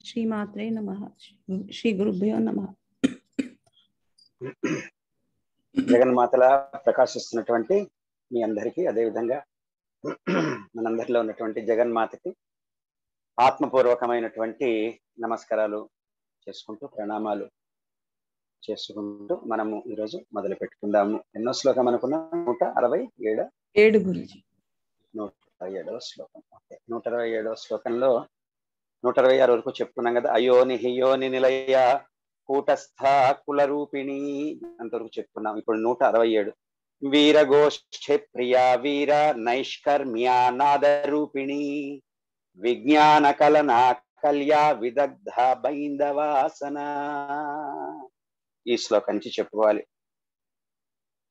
శ్రీమాత్రే నమః. శ్రీ గురుభ్యో నమః. జగన్మాతల ప్రకాశిస్తున్నటువంటి మీ అందరికీ, అదేవిధంగా మనందరిలో ఉన్నటువంటి జగన్మాతకి ఆత్మపూర్వకమైనటువంటి నమస్కారాలు చేసుకుంటూ, ప్రణామాలు చేసుకుంటూ మనము ఈరోజు మొదలు పెట్టుకుందాము. ఎన్నో శ్లోకం అనుకున్నాం? 167 గురుజీ. 167వ శ్లోకం. 167వ శ్లోకంలో 126 వరకు చెప్పుకున్నాం కదా. అయోని హియోని నిలయ కూటస్థ కుల రూపిణి అంతవరకు చెప్పుకున్నాం. ఇప్పుడు 167 వీరగోష్ఠి ప్రియా వీర నైష్కర్మ్యానాద రూపిణి విజ్ఞాన కలనా కల్యా విదగ్ధ బైందవాసన. ఈ శ్లోకం నుంచి చెప్పుకోవాలి.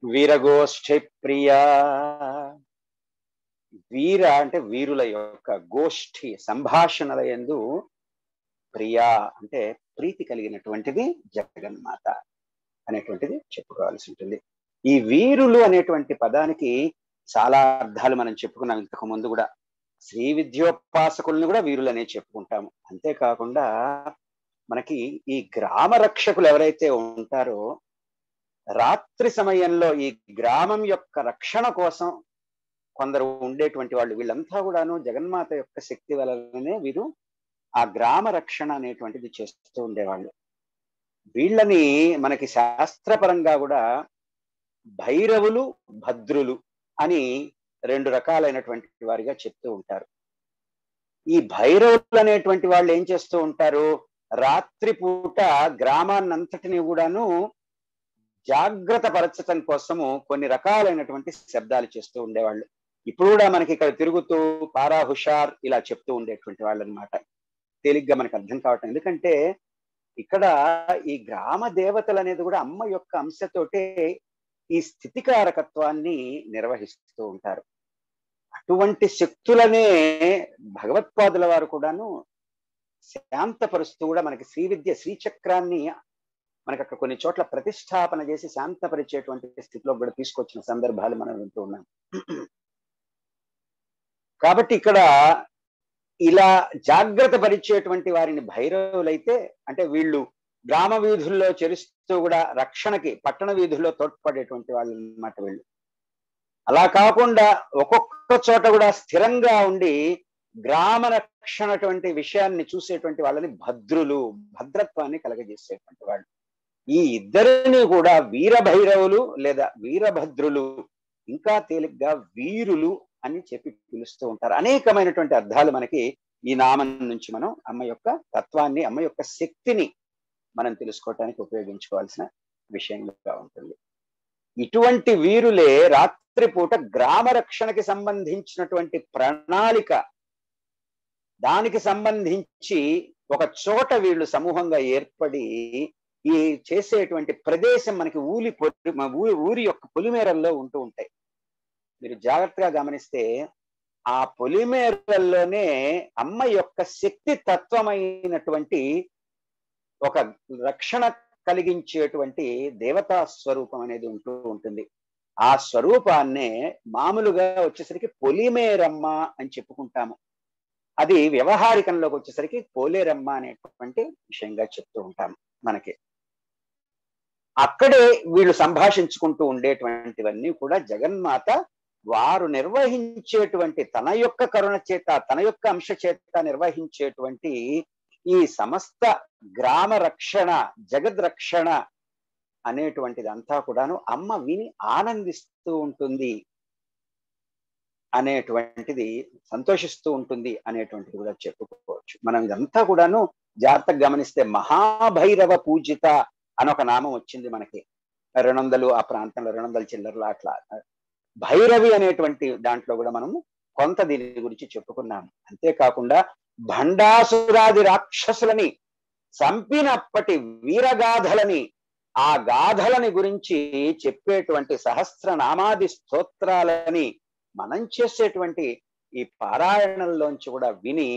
వీరగోష్ఠి ప్రియా, వీర అంటే వీరుల యొక్క, గోష్ఠి సంభాషణల యందు, ప్రియా అంటే ప్రీతి కలిగినటువంటిది జగన్మాత అనేటువంటిది చెప్పుకోవాల్సి ఉంటుంది. ఈ వీరులు అనేటువంటి పదానికి చాలా అర్థాలు మనం చెప్పుకున్నాం ఇంతకు ముందు కూడా. శ్రీ విద్యోపాసకుల్ని కూడా వీరులు అనే చెప్పుకుంటాము. అంతేకాకుండా మనకి ఈ గ్రామ రక్షకులు ఎవరైతే ఉంటారో, రాత్రి సమయంలో ఈ గ్రామం యొక్క రక్షణ కోసం కొందరు ఉండేటువంటి వాళ్ళు, వీళ్ళంతా కూడాను జగన్మాత యొక్క శక్తి వలననే వీరు ఆ గ్రామ రక్షణ అనేటువంటిది చేస్తూ ఉండేవాళ్ళు. వీళ్ళని మనకి శాస్త్రపరంగా కూడా భైరవులు, భద్రులు అని 2 రకాలైనటువంటి వారిగా చెప్తూ ఉంటారు. ఈ భైరవులు అనేటువంటి వాళ్ళు ఏం చేస్తూ ఉంటారు? రాత్రి పూట గ్రామాన్నంతటిని కూడాను జాగ్రత్త పరచటం కోసము కొన్ని రకాలైనటువంటి శబ్దాలు చేస్తూ ఉండేవాళ్ళు. ఇప్పుడు కూడా మనకి ఇక్కడ తిరుగుతూ పారా హుషార్ ఇలా చెప్తూ ఉండేటువంటి వాళ్ళు అనమాట. తేలిగ్గా మనకు అర్థం కావటం. ఎందుకంటే ఇక్కడ ఈ గ్రామ దేవతలు అనేది కూడా అమ్మ యొక్క అంశతోటే ఈ స్థితికారకత్వాన్ని నిర్వహిస్తూ ఉంటారు. అటువంటి శక్తులనే భగవత్పాదుల వారు కూడాను శాంతపరుస్తూ కూడా మనకి శ్రీ విద్య శ్రీచక్రాన్ని మనకి అక్కడ కొన్ని చోట్ల ప్రతిష్టాపన చేసి శాంతపరిచేటువంటి స్థితిలో కూడా తీసుకొచ్చిన సందర్భాలు మనం వింటూ ఉన్నాం. కాబట్టి ఇక్కడ ఇలా జాగ్రత్త పరిచేటువంటి వారిని భైరవులైతే, అంటే వీళ్ళు గ్రామ వీధుల్లో చెరుస్తూ కూడా రక్షణకి పట్టణ వీధుల్లో తోడ్పడేటువంటి వాళ్ళు అన్నమాట వీళ్ళు. అలా కాకుండా ఒక్కొక్క చోట కూడా స్థిరంగా ఉండి గ్రామ రక్షణ అటువంటి విషయాన్ని చూసేటువంటి వాళ్ళని భద్రులు, భద్రత్వాన్ని కలగజేసేటువంటి వాళ్ళు. ఈ ఇద్దరిని కూడా వీరభైరవులు లేదా వీరభద్రులు, ఇంకా తేలిగ్గా వీరులు అని చెప్పి పిలుస్తూ ఉంటారు. అనేకమైనటువంటి అర్థాలు మనకి ఈ నామం నుంచి మనం అమ్మ యొక్క తత్వాన్ని, అమ్మ యొక్క శక్తిని మనం తెలుసుకోవటానికి ఉపయోగించుకోవాల్సిన విషయంగా ఉంటుంది. ఇటువంటి వీరులే రాత్రిపూట గ్రామ రక్షణకి సంబంధించినటువంటి ప్రణాళిక, దానికి సంబంధించి ఒక చోట వీళ్ళు సమూహంగా ఏర్పడి ఈ చేసేటువంటి ప్రదేశం మనకి ఊరి యొక్క పొలిమేరల్లో ఉంటూ ఉంటాయి. మీరు జాగ్రత్తగా గమనిస్తే ఆ పొలిమేరల్లోనే అమ్మ యొక్క శక్తి తత్వమైనటువంటి ఒక రక్షణ కలిగించేటువంటి దేవతా స్వరూపం అనేది ఉంటూ ఉంటుంది. ఆ స్వరూపాన్నే మామూలుగా వచ్చేసరికి పొలిమేరమ్మ అని చెప్పుకుంటాము. అది వ్యవహారికంలోకి వచ్చేసరికి పోలేరమ్మ అనేటువంటి విషయంగా చెప్తూ ఉంటాము మనకి. అక్కడే వీళ్ళు సంభాషించుకుంటూ ఉండేటువంటివన్నీ కూడా జగన్మాత వారు నిర్వహించేటువంటి తన యొక్క కరుణ చేత, తన యొక్క అంశ చేత నిర్వహించేటువంటి ఈ సమస్త గ్రామ రక్షణ, జగద్రక్షణ అనేటువంటిది అంతా కూడాను అమ్మ విని ఆనందిస్తూ ఉంటుంది అనేటువంటిది, సంతోషిస్తూ ఉంటుంది అనేటువంటిది కూడా చెప్పుకోవచ్చు. మనం ఇదంతా కూడాను జాగ్రత్తగా గమనిస్తే మహాభైరవ పూజిత అని ఒక నామం వచ్చింది మనకి. 200 ఆ ప్రాంతంలో 200 చిల్లర్లు అట్లా భైరవి అనేటువంటి దాంట్లో కూడా మనము కొంత దీని గురించి చెప్పుకున్నాము. అంతేకాకుండా భండాసురాది రాక్షసులని చంపినప్పటి వీరగాథలని, ఆ గాథలని గురించి చెప్పేటువంటి సహస్రనామాది స్తోత్రాలని మనం చేసేటువంటి ఈ పారాయణంలోంచి కూడా విని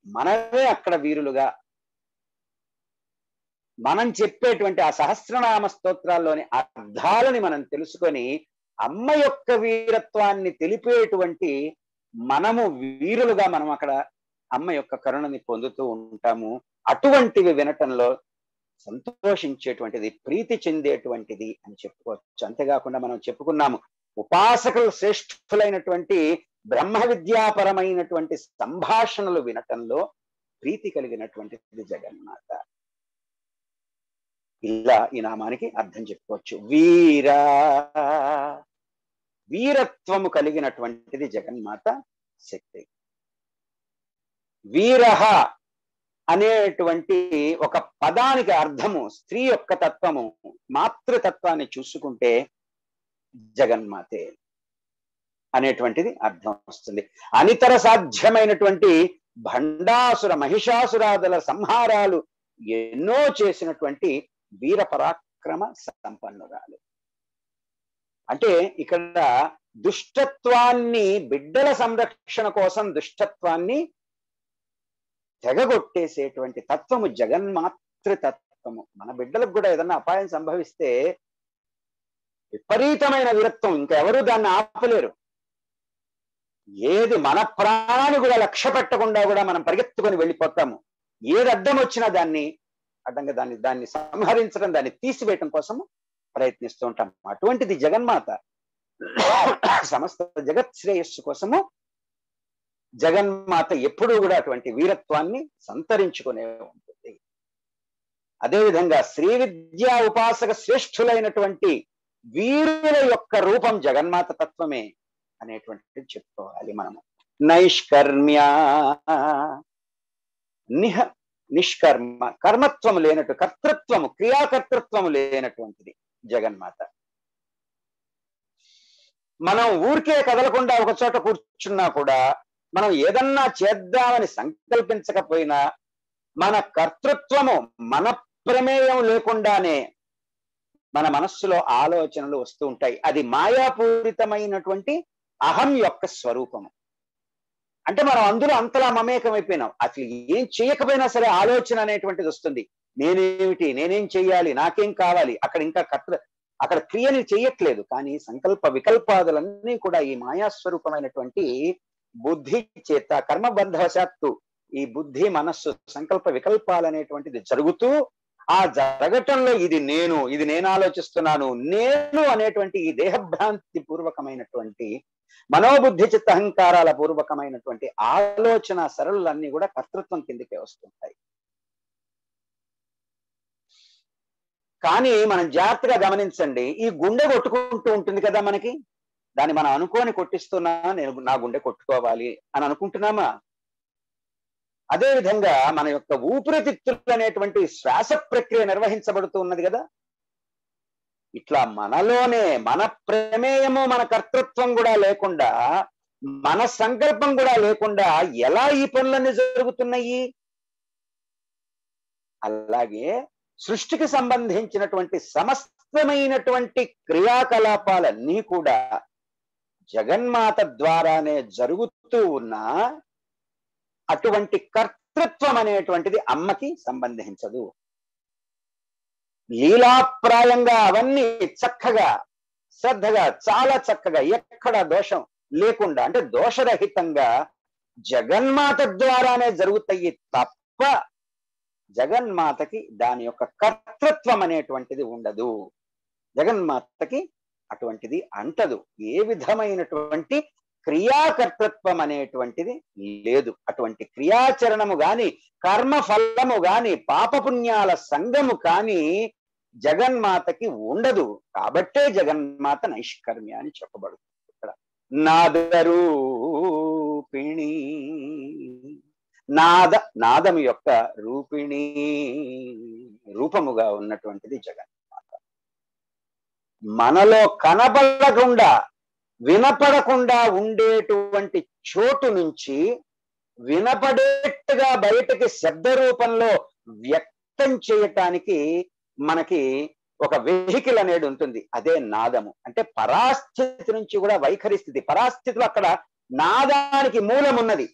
మనమే అక్కడ వీరులుగా, మనం చెప్పేటువంటి ఆ సహస్రనామ స్తోత్రాల్లోని అర్థాలని మనం తెలుసుకొని అమ్మ యొక్క వీరత్వాన్ని తెలిపేటువంటి మనము వీరులుగా మనం అక్కడ అమ్మ యొక్క కరుణని పొందుతూ ఉంటాము. అటువంటివి వినటంలో సంతోషించేటువంటిది, ప్రీతి చెందేటువంటిది అని చెప్పుకోవచ్చు. అంతేకాకుండా మనం చెప్పుకున్నాము, ఉపాసకులు శ్రేష్ఠులైనటువంటి బ్రహ్మ విద్యాపరమైనటువంటి సంభాషణలు వినటంలో ప్రీతి కలిగినటువంటిది జగన్మాత. ఇలా ఈ నామానికి అర్థం చెప్పుకోవచ్చు. వీరా, వీరత్వము కలిగినటువంటిది జగన్మాత శక్తి. వీరహ అనేటువంటి ఒక పదానికి అర్థము స్త్రీ యొక్క తత్వము, మాతృతత్వాన్ని చూసుకుంటే జగన్మాతే అనేటువంటిది అర్థం వస్తుంది. అనితర సాధ్యమైనటువంటి భండాసుర మహిషాసురాదుల సంహారాలు ఎన్నో చేసినటువంటి వీర పరాక్రమ సంపన్నురాలు. అంటే ఇక్కడ దుష్టత్వాన్ని, బిడ్డల సంరక్షణ కోసం దుష్టత్వాన్ని తెగగొట్టేసేటువంటి తత్వము జగన్మాతృతత్వము. మన బిడ్డలకు కూడా ఏదన్నా అపాయం సంభవిస్తే విపరీతమైన వీరత్వం, ఇంకెవరూ దాన్ని ఆపలేరు. ఏది మన ప్రాణాన్ని కూడా లక్ష్య పెట్టకుండా కూడా మనం పరిగెత్తుకొని వెళ్ళిపోతాము. ఏది అడ్డం వచ్చినా అడ్డంగా దాన్ని సంహరించడం, దాన్ని తీసివేయటం కోసము ప్రయత్నిస్తూ ఉంటాం. అటువంటిది జగన్మాత. సమస్త జగత్ శ్రేయస్సు కోసము జగన్మాత ఎప్పుడూ కూడా అటువంటి వీరత్వాన్ని సంతరించుకునే ఉంటుంది. అదేవిధంగా శ్రీ విద్యా ఉపాసక శ్రేష్ఠులైనటువంటి వీరుల యొక్క రూపం జగన్మాత తత్వమే అనేటువంటిది చెప్పుకోవాలి మనము. నైష్కర్మ్య, నిష్కర్మ, కర్మత్వము లేనట్టు, కర్తృత్వము, క్రియాకర్తృత్వము లేనటువంటిది జగన్మాత. మనం ఊరికే కదలకుండా ఒక చోట కూర్చున్నా కూడా, మనం ఏదన్నా చేద్దామని సంకల్పించకపోయినా మన కర్తృత్వము, మన ప్రమేయం లేకుండానే మన మనస్సులో ఆలోచనలు వస్తూ ఉంటాయి. అది మాయాపూరితమైనటువంటి అహం యొక్క స్వరూపము. అంటే మనం అందులో అంతలా మమేకమైపోయినాం. అసలు ఏం చేయకపోయినా సరే ఆలోచన అనేటువంటిది వస్తుంది. నేనేమిటి, నేనేం చెయ్యాలి, నాకేం కావాలి. అక్కడ క్రియని చెయ్యట్లేదు, కానీ సంకల్ప వికల్పాదులన్నీ కూడా ఈ మాయాస్వరూపమైనటువంటి బుద్ధి చేత కర్మబంధవశాత్తు ఈ బుద్ధి, మనస్సు, సంకల్ప వికల్పాలనేటువంటిది జరుగుతూ, ఆ జరగటంలో ఇది నేను ఆలోచిస్తున్నాను, నేను అనేటువంటి ఈ దేహభ్రాంతి పూర్వకమైనటువంటి మనోబుద్ధి చిత్త అహంకారాల పూర్వకమైనటువంటి ఆలోచన సరళులన్నీ కూడా కర్తృత్వం కిందకే వస్తుంటాయి. కానీ మనం జాగ్రత్తగా గమనించండి, ఈ గుండె కొట్టుకుంటూ ఉంటుంది కదా మనకి, దాన్ని మనం అనుకోని కొట్టిస్తున్నా, నేను నా గుండె కొట్టుకోవాలి అని అనుకుంటున్నామా? అదేవిధంగా మన యొక్క ఊపిరితిత్తులు అనేటువంటి శ్వాస ప్రక్రియ నిర్వహించబడుతూ ఉన్నది కదా. ఇట్లా మనలోనే మన ప్రమేయము, మన కర్తృత్వం కూడా లేకుండా, మన సంకల్పం కూడా లేకుండా ఎలా ఈ పనులన్నీ జరుగుతున్నాయి? అలాగే సృష్టికి సంబంధించినటువంటి సమస్తమైనటువంటి క్రియాకలాపాలన్నీ కూడా జగన్మాత ద్వారానే జరుగుతూ ఉన్నా అటువంటి కర్తృత్వం అనేటువంటిది అమ్మకి సంబంధించదు. లీలాప్రాయంగా అవన్నీ చక్కగా, శ్రద్ధగా, చాలా చక్కగా, ఎక్కడ దోషం లేకుండా, అంటే దోషరహితంగా జగన్మాత ద్వారానే జరుగుతాయి తప్ప జగన్మాతకి దాని యొక్క కర్తృత్వం అనేటువంటిది ఉండదు. జగన్మాతకి అటువంటిది అంటదు. ఏ విధమైనటువంటి క్రియాకర్తృత్వం అనేటువంటిది లేదు. అటువంటి క్రియాచరణము గాని, కర్మ ఫలము గాని, పాపపుణ్యాల సంగము కానీ జగన్మాతకి ఉండదు. కాబట్టే జగన్మాత నైష్కర్మ్య అని చెప్పబడుతుంది. ఇక్కడ నాదరూపిణి, నాదము యొక్క రూపిణి, రూపముగా ఉన్నటువంటిది జగన్మాత. మనలో కనబడకుండా, వినపడకుండా ఉండేటువంటి చోటు నుంచి వినపడేట్టుగా బయటకి శబ్ద రూపంలో వ్యక్తం చేయటానికి మనకి ఒక వెహికల్ అనేది ఉంటుంది. అదే నాదము. అంటే పరాస్థితి నుంచి కూడా వైఖరి స్థితి, పరాస్థితిలో అక్కడ నాదానికి మూలం ఉన్నది.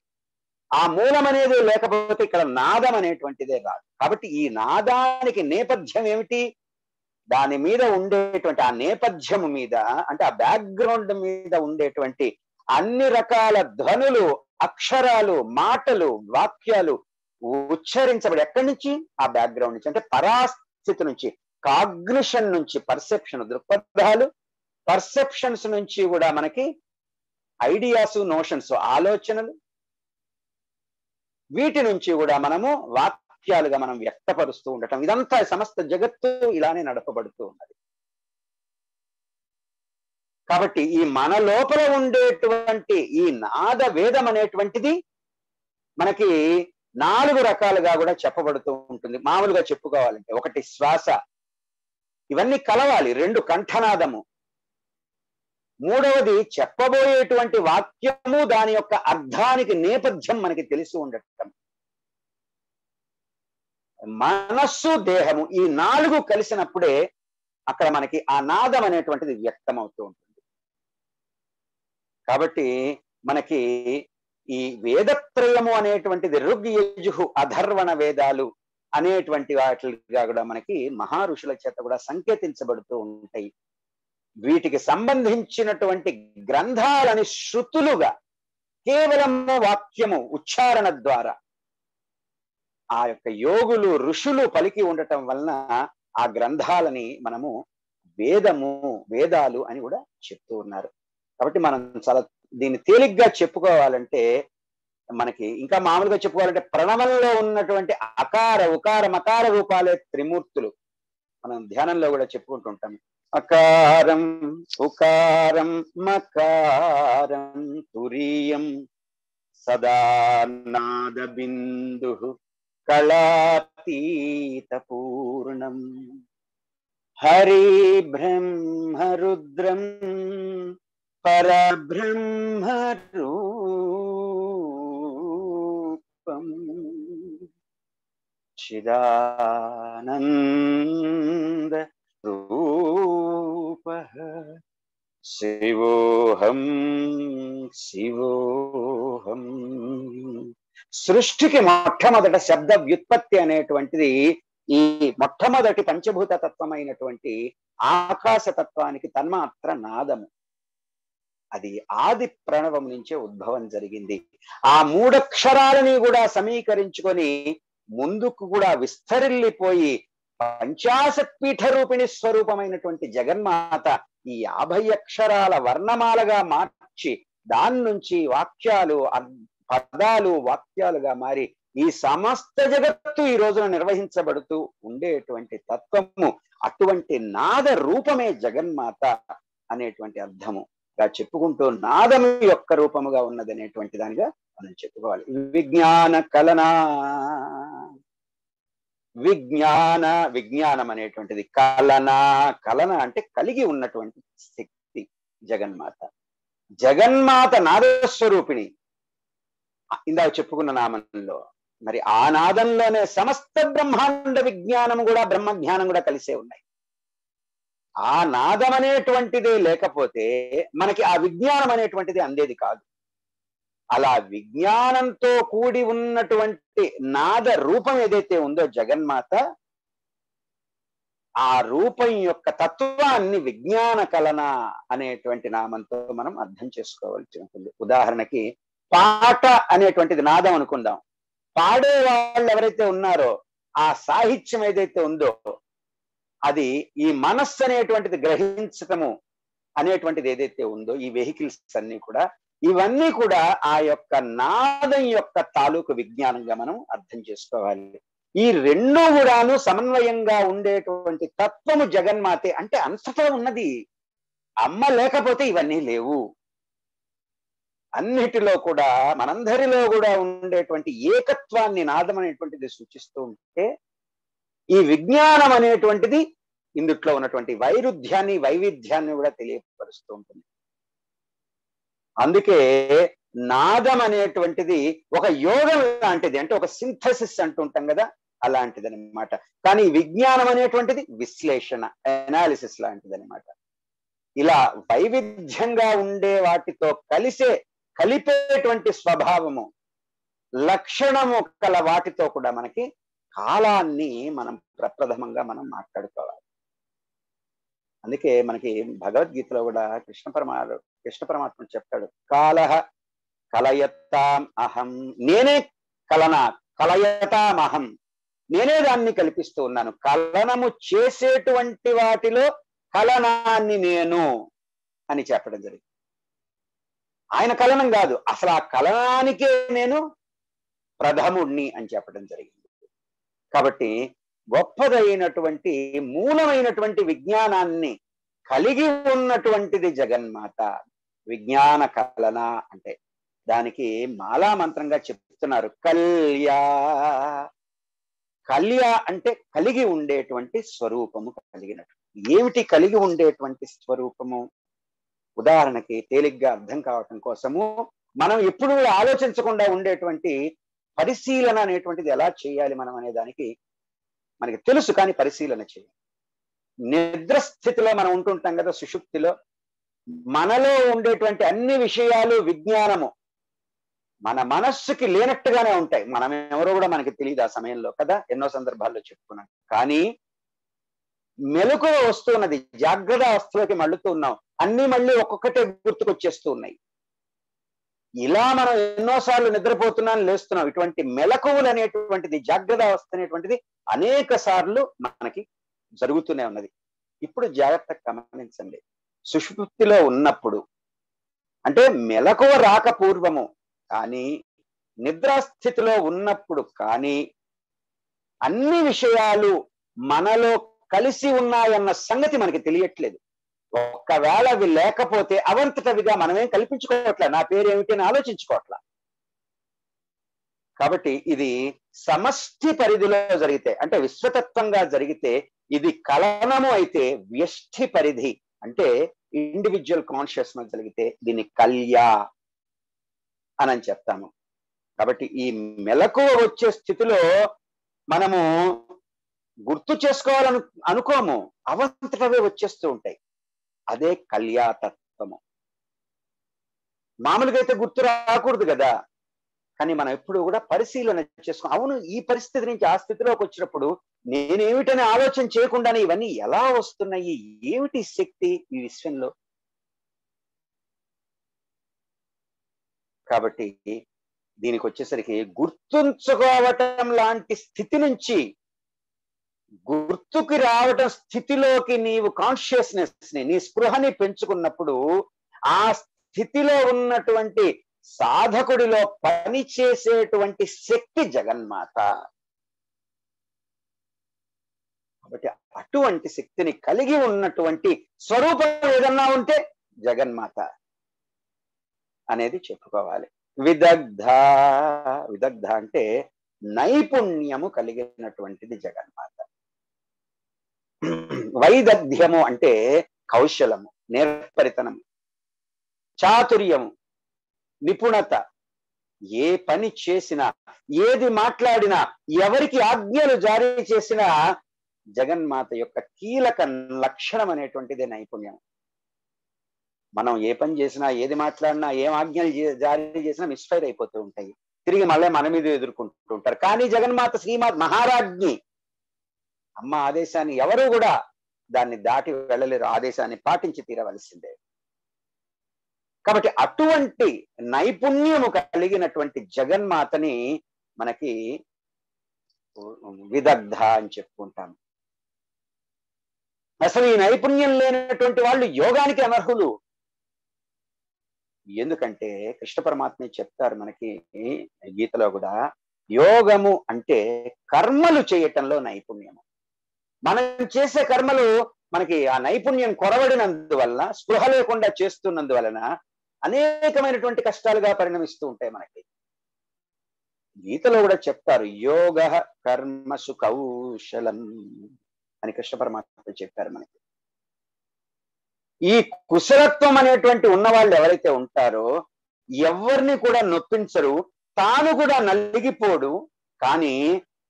ఆ మూలం అనేది లేకపోతే ఇక్కడ నాదం అనేటువంటిదే రాదు. కాబట్టి ఈ నాదానికి నేపథ్యం ఏమిటి? దాని మీద ఉండేటువంటి ఆ నేపథ్యము మీద, అంటే ఆ బ్యాక్గ్రౌండ్ మీద ఉండేటువంటి అన్ని రకాల ధ్వనులు, అక్షరాలు, మాటలు, వాక్యాలు ఉచ్చరించబడి ఎక్కడి నుంచి? ఆ బ్యాక్గ్రౌండ్ నుంచి, అంటే పరాస్థితి నుంచి, కాగ్నిషన్ నుంచి, పర్సెప్షన్, దృక్పథాలు, పర్సెప్షన్స్ నుంచి కూడా మనకి ఐడియాస్, నోషన్స్, ఆలోచనలు, వీటి నుంచి కూడా మనము వాక్యాలుగా మనం వ్యక్తపరుస్తూ ఉండటం, ఇదంతా సమస్త జగత్తు ఇలానే నడపబడుతూ ఉన్నది. కాబట్టి ఈ మన లోపల ఉండేటువంటి ఈ నాద వేదం అనేటువంటిది మనకి 4 రకాలుగా కూడా చెప్పబడుతూ ఉంటుంది. మామూలుగా చెప్పుకోవాలంటే, ఒకటి శ్వాస, ఇవన్నీ కలవాలి, 2 కంఠనాదము, 3వది చెప్పబోయేటువంటి వాక్యము, దాని యొక్క అర్థానికి నేపథ్యం మనకి తెలిసి ఉండటం, మనస్సు, దేహము, ఈ 4 కలిసినప్పుడే అక్కడ మనకి ఆ నాదం అనేటువంటిది వ్యక్తం అవుతూ ఉంటుంది. కాబట్టి మనకి ఈ వేదత్రయము అనేటువంటిది ఋగ్, యజుః, అధర్వణ వేదాలు అనేటువంటి వాటిగా కూడా మనకి మహారుషుల చేత కూడా సంకేతించబడుతూ ఉంటాయి. వీటికి సంబంధించినటువంటి గ్రంథాలని శృతులుగా కేవలము వాక్యము ఉచ్చారణ ద్వారా ఆ యొక్క యోగులు, ఋషులు పలికి ఉండటం వలన ఆ గ్రంథాలని మనము వేదాలు అని కూడా చెప్తూ ఉన్నారు. కాబట్టి మనం చాలా దీన్ని తేలిగ్గా చెప్పుకోవాలంటే, మనకి ఇంకా మామూలుగా చెప్పుకోవాలంటే ప్రణవంలో ఉన్నటువంటి అకార, ఉకార, మకార రూపాలే త్రిమూర్తులు. మనం ధ్యానంలో కూడా చెప్పుకుంటుంటాం. అకారం, ఉకారం, మకారం, తురీయం సదా నాద బిందు కళాతీత పూర్ణం హరి బ్రహ్మ రుద్రం పరబ్రహ్మ రూపం చిదానంద రూపః శివోహం శివోహం. సృష్టికి మొట్టమొదట శబ్ద వ్యుత్పత్తి అనేటువంటిది ఈ మొట్టమొదటి పంచభూత తత్వమైనటువంటి ఆకాశ తత్వానికి తన్మాత్ర నాదము. అది ఆది ప్రణవం నుంచే ఉద్భవం జరిగింది. ఆ 3 అక్షరాలని కూడా సమీకరించుకొని ముందుకు కూడా విస్తరిల్లిపోయి పంచాశత్పీఠ రూపిణి స్వరూపమైనటువంటి జగన్మాత ఈ 50 అక్షరాల వర్ణమాలగా మార్చి దాని నుంచి వాక్యాలు, పదాలు, వాక్యాలుగా మారి ఈ సమస్త జగత్తు ఈ రోజున నిర్వహించబడుతూ ఉండేటువంటి తత్వము, అటువంటి నాద రూపమే జగన్మాత అనేటువంటి అర్థము చెప్పుకుంటూ నాదము యొక్క రూపముగా ఉన్నది అనేటువంటి దానిగా మనం చెప్పుకోవాలి. విజ్ఞాన కలనా, విజ్ఞానం అనేటువంటిది కలన అంటే కలిగి ఉన్నటువంటి శక్తి జగన్మాత. జగన్మాత నాదస్వరూపిణి ఇందాక చెప్పుకున్న నామంలో. మరి ఆ నాదంలోనే సమస్త బ్రహ్మాండ విజ్ఞానం కూడా, బ్రహ్మజ్ఞానం కూడా కలిసే ఉన్నాయి. ఆ నాదం అనేటువంటిదే లేకపోతే మనకి ఆ విజ్ఞానం అనేటువంటిది అందేది కాదు. అలా విజ్ఞానంతో కూడి ఉన్నటువంటి నాద రూపం ఏదైతే ఉందో జగన్మాత, ఆ రూపం యొక్క తత్వాన్ని విజ్ఞాన కలన అనేటువంటి నామంతో మనం అర్థం చేసుకోవాల్సి ఉంటుంది. ఉదాహరణకి పాట అనేటువంటిది నాదం అనుకుందాం. పాడే వాళ్ళు ఎవరైతే ఉన్నారో ఆ సాహిత్యం ఏదైతే ఉందో అది ఈ మనస్సు అనేటువంటిది గ్రహించటము అనేటువంటిది ఏదైతే ఉందో, ఈ వెహికల్స్ అన్ని కూడా, ఇవన్నీ కూడా ఆ యొక్క నాదం యొక్క తాలూకు విజ్ఞానంగా మనం అర్థం చేసుకోవాలి. ఈ 2 కూడాను సమన్వయంగా ఉండేటువంటి తత్వము జగన్మాతే. అంటే అంతటా ఉన్నది. అమ్మ లేకపోతే ఇవన్నీ లేవు. అన్నిటిలో కూడా, మనందరిలో కూడా ఉండేటువంటి ఏకత్వాన్ని నాదం అనేటువంటిది సూచిస్తూ ఉంటే, ఈ విజ్ఞానం అనేటువంటిది ఇందుట్లో ఉన్నటువంటి వైరుధ్యాన్ని, వైవిధ్యాన్ని కూడా తెలియపరుస్తూ ఉంటుంది. అందుకే నాదం అనేటువంటిది ఒక యోగం లాంటిది, అంటే ఒక సింథసిస్ అంటుంటాం కదా, అలాంటిది అనమాట. కానీ విజ్ఞానం అనేటువంటిది విశ్లేషణ, అనాలిసిస్ లాంటిది అనమాట. ఇలా వైవిధ్యంగా ఉండే వాటితో కలిపేటువంటి స్వభావము, లక్షణము కల వాటితో కూడా మనకి కాలాన్ని మనం ప్రప్రథమంగా మనం మాట్లాడుకోవాలి. అందుకే మనకి భగవద్గీతలో కూడా కృష్ణ పరమాత్మ చెప్తాడు, కాలహ కలయతాం అహం, నేనే కలయతాం అహం, నేనే దాన్ని కల్పిస్తూ ఉన్నాను. కలనము చేసేటువంటి వాటిలో కలనాన్ని నేను అని చెప్పడం జరిగింది. ఆయన కలనం కాదు, అసలు ఆ కలనానికే నేను ప్రథముణ్ణి అని చెప్పడం జరిగింది. కాబట్టి గొప్పదైనటువంటి మూలమైనటువంటి విజ్ఞానాన్ని కలిగి ఉన్నటువంటిది జగన్మాత. విజ్ఞాన కలన అంటే దానికి మాలా మంత్రంగా చెప్తున్నారు, కల్యా. కల్యా అంటే కలిగి ఉండేటువంటి స్వరూపము కలిగినట్టు. ఏమిటి కలిగి ఉండేటువంటి స్వరూపము? ఉదాహరణకి తేలిగ్గా అర్థం కావటం కోసము మనం ఎప్పుడు ఆలోచించకుండా ఉండేటువంటి పరిశీలన అనేటువంటిది ఎలా చేయాలి మనం అనే దానికి మనకి తెలుసు, కానీ పరిశీలన చేయాలి. నిద్ర స్థితిలో మనం ఉంటుంటాం కదా, సుషుప్తిలో మనలో ఉండేటువంటి అన్ని విషయాలు విజ్ఞానము మన మనస్సుకి లేనట్టుగానే ఉంటాయి. మనం ఎవరో కూడా మనకి తెలియదు ఆ సమయంలో కదా, ఎన్నో సందర్భాల్లో చెప్పుకున్నాం. కానీ మెలకువ వస్తున్నది, జాగ్రత్త అవస్థలోకి మళ్ళుతూ ఉన్నాం, అన్ని మళ్ళీ ఒక్కొక్కటే గుర్తుకొచ్చేస్తూ ఉన్నాయి. ఇలా మనం ఎన్నోసార్లు నిద్రపోతున్నాం, లేస్తున్నాం. ఇటువంటి మెలకువలు అనేటువంటిది, జాగ్రత్త అవస్థ అనేటువంటిది అనేక సార్లు మనకి జరుగుతూనే ఉన్నది. ఇప్పుడు జాగ్రత్తగా గమనించండి, సుషుప్తిలో ఉన్నప్పుడు అంటే మెలకువ రాక పూర్వము కానీ, నిద్రాస్థితిలో ఉన్నప్పుడు కానీ అన్ని విషయాలు మనలో కలిసి ఉన్నాయన్న సంగతి మనకి తెలియట్లేదు. ఒక్కవేళ అవి లేకపోతే అవంతటవిగా మనమేం కల్పించుకోవట్లే, నా పేరు ఏమిటి అని ఆలోచించుకోవట్లా. కాబట్టి ఇది సమష్టి పరిధిలో జరిగితే, అంటే విశ్వతత్వంగా జరిగితే ఇది కలనము అయితే, వ్యష్టి పరిధి అంటే ఇండివిజువల్ కాన్షియస్నెస్ జరిగితే దీన్ని కల్యా అని చెప్తాము. కాబట్టి ఈ మెలకువ వచ్చే స్థితిలో మనము గుర్తు చేసుకోవాలను అనుకోము, అవంతటవే వచ్చేస్తూ ఉంటాయి. అదే కల్యాతత్వము. మామూలుగా అయితే గుర్తు రాకూడదు కదా, కానీ మనం ఎప్పుడు కూడా పరిశీలన చేసుకో, అవును ఈ పరిస్థితి నుంచి ఆ స్థితిలోకి వచ్చినప్పుడు నేనేమిటని ఆలోచన చేయకుండానే ఇవన్నీ ఎలా వస్తున్నాయి, ఏమిటి శక్తి ఈ విశ్వంలో. కాబట్టి దీనికి వచ్చేసరికి గుర్తుంచుకోవటం లాంటి స్థితి నుంచి గుర్తుకి రావటం స్థితిలోకి నీవు కాన్షియస్నెస్ ని, నీ స్పృహని పెంచుకున్నప్పుడు ఆ స్థితిలో ఉన్నటువంటి సాధకుడిలో పనిచేసేటువంటి శక్తి జగన్మాత. కాబట్టి అటువంటి శక్తిని కలిగి ఉన్నటువంటి స్వరూపం ఏదన్నా ఉంటే జగన్మాత అనేది చెప్పుకోవాలి. విదగ్ధ అంటే నైపుణ్యము కలిగినటువంటిది జగన్మాత. వైదగ్ధ్యము అంటే కౌశలము, నేర్పరితనము, చాతుర్యము, నిపుణత. ఏ పని చేసినా, ఏది మాట్లాడినా, ఎవరికి ఆజ్ఞలు జారీ చేసినా జగన్మాత యొక్క కీలక లక్షణం అనేటువంటిది నైపుణ్యం. మనం ఏ పని చేసినా, ఏది మాట్లాడినా, ఏం ఆజ్ఞలు జారీ చేసినా మిస్ఫైర్ అయిపోతూ ఉంటాయి, తిరిగి మళ్ళీ మన మీద ఎదుర్కొంటూ ఉంటారు. కానీ జగన్మాత శ్రీమాత మహారాజ్ఞి, అమ్మ ఆదేశాన్ని ఎవరు కూడా దాన్ని దాటి వెళ్ళలేరు, ఆదేశాన్ని పాటించి తీరవలసిందే. కాబట్టి అటువంటి నైపుణ్యము కలిగినటువంటి జగన్మాతని మనకి విదగ్ధ అని చెప్పుకుంటాం. అసలు ఈ నైపుణ్యం లేనటువంటి వాళ్ళు యోగానికి అనర్హులు. ఎందుకంటే కృష్ణ పరమాత్మ చెప్తారు మనకి గీతలో కూడా, యోగము అంటే కర్మలు చేయటంలో నైపుణ్యము. మనం చేసే కర్మలు మనకి ఆ నైపుణ్యం కొరవడినందువలన, స్పృహ లేకుండా చేస్తున్నందువలన అనేకమైనటువంటి కష్టాలుగా పరిణమిస్తూ ఉంటాయి మనకి. గీతలో కూడా చెప్తారు, యోగ కర్మసు కౌశలం అని కృష్ణ పరమాత్మ చెప్పారు మనకి. ఈ కుశలత్వం అనేటువంటి ఉన్నవాళ్ళు ఎవరైతే ఉంటారో ఎవరిని కూడా నొప్పించరు, తాను కూడా నలిగిపోడు. కానీ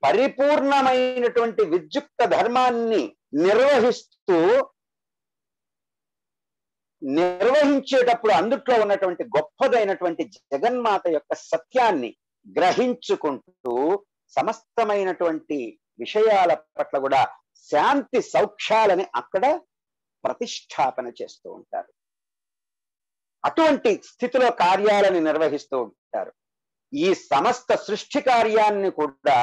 పరిపూర్ణమైనటువంటి విద్యుక్త ధర్మాన్ని నిర్వహించేటప్పుడు అందుట్లో ఉన్నటువంటి గొప్పదైనటువంటి జగన్మాత యొక్క సత్యాన్ని గ్రహించుకుంటూ సమస్తమైనటువంటి విషయాల పట్ల కూడా శాంతి సౌఖ్యాలని అక్కడ ప్రతిష్టాపన చేస్తూ ఉంటారు. అటువంటి స్థితిలో కార్యాలను నిర్వహిస్తూ ఉంటారు. ఈ సమస్త సృష్టి కార్యాన్ని కూడా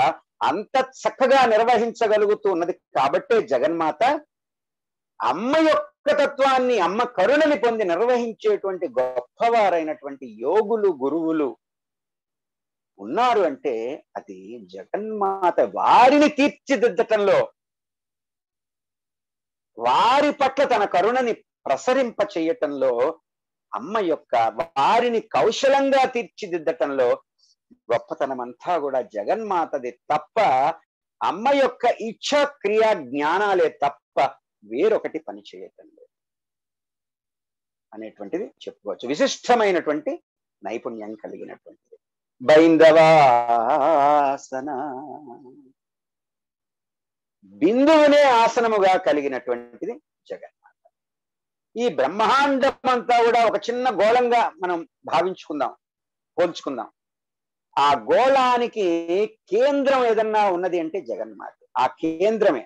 అంత చక్కగా నిర్వహించగలుగుతూ ఉన్నది కాబట్టే జగన్మాత అమ్మ యొక్క తత్వాన్ని, అమ్మ కరుణని పొంది నిర్వహించేటువంటి గొప్పవారైనటువంటి యోగులు, గురువులు ఉన్నారు అంటే అది జగన్మాత వారిని తీర్చిదిద్దటంలో, వారి పట్ల తన కరుణని ప్రసరింప చేయటంలో, అమ్మ యొక్క వారిని కౌశలంగా తీర్చిదిద్దటంలో గొప్పతనం అంతా కూడా జగన్మాతది తప్ప, అమ్మ యొక్క ఇచ్ఛ క్రియా జ్ఞానాలే తప్ప వేరొకటి పని చేయటం లేదు అనేటువంటిది చెప్పుకోవచ్చు. విశిష్టమైనటువంటి నైపుణ్యం కలిగినటువంటిది బైందవాసన, బిందువునే ఆసనముగా కలిగినటువంటిది జగన్మాత. ఈ బ్రహ్మాండం అంతా కూడా ఒక చిన్న గోళంగా మనం భావించుకుందాం, పోల్చుకుందాం. ఆ గోళానికి కేంద్రం ఏదన్నా ఉన్నది అంటే జగన్మాత. ఆ కేంద్రమే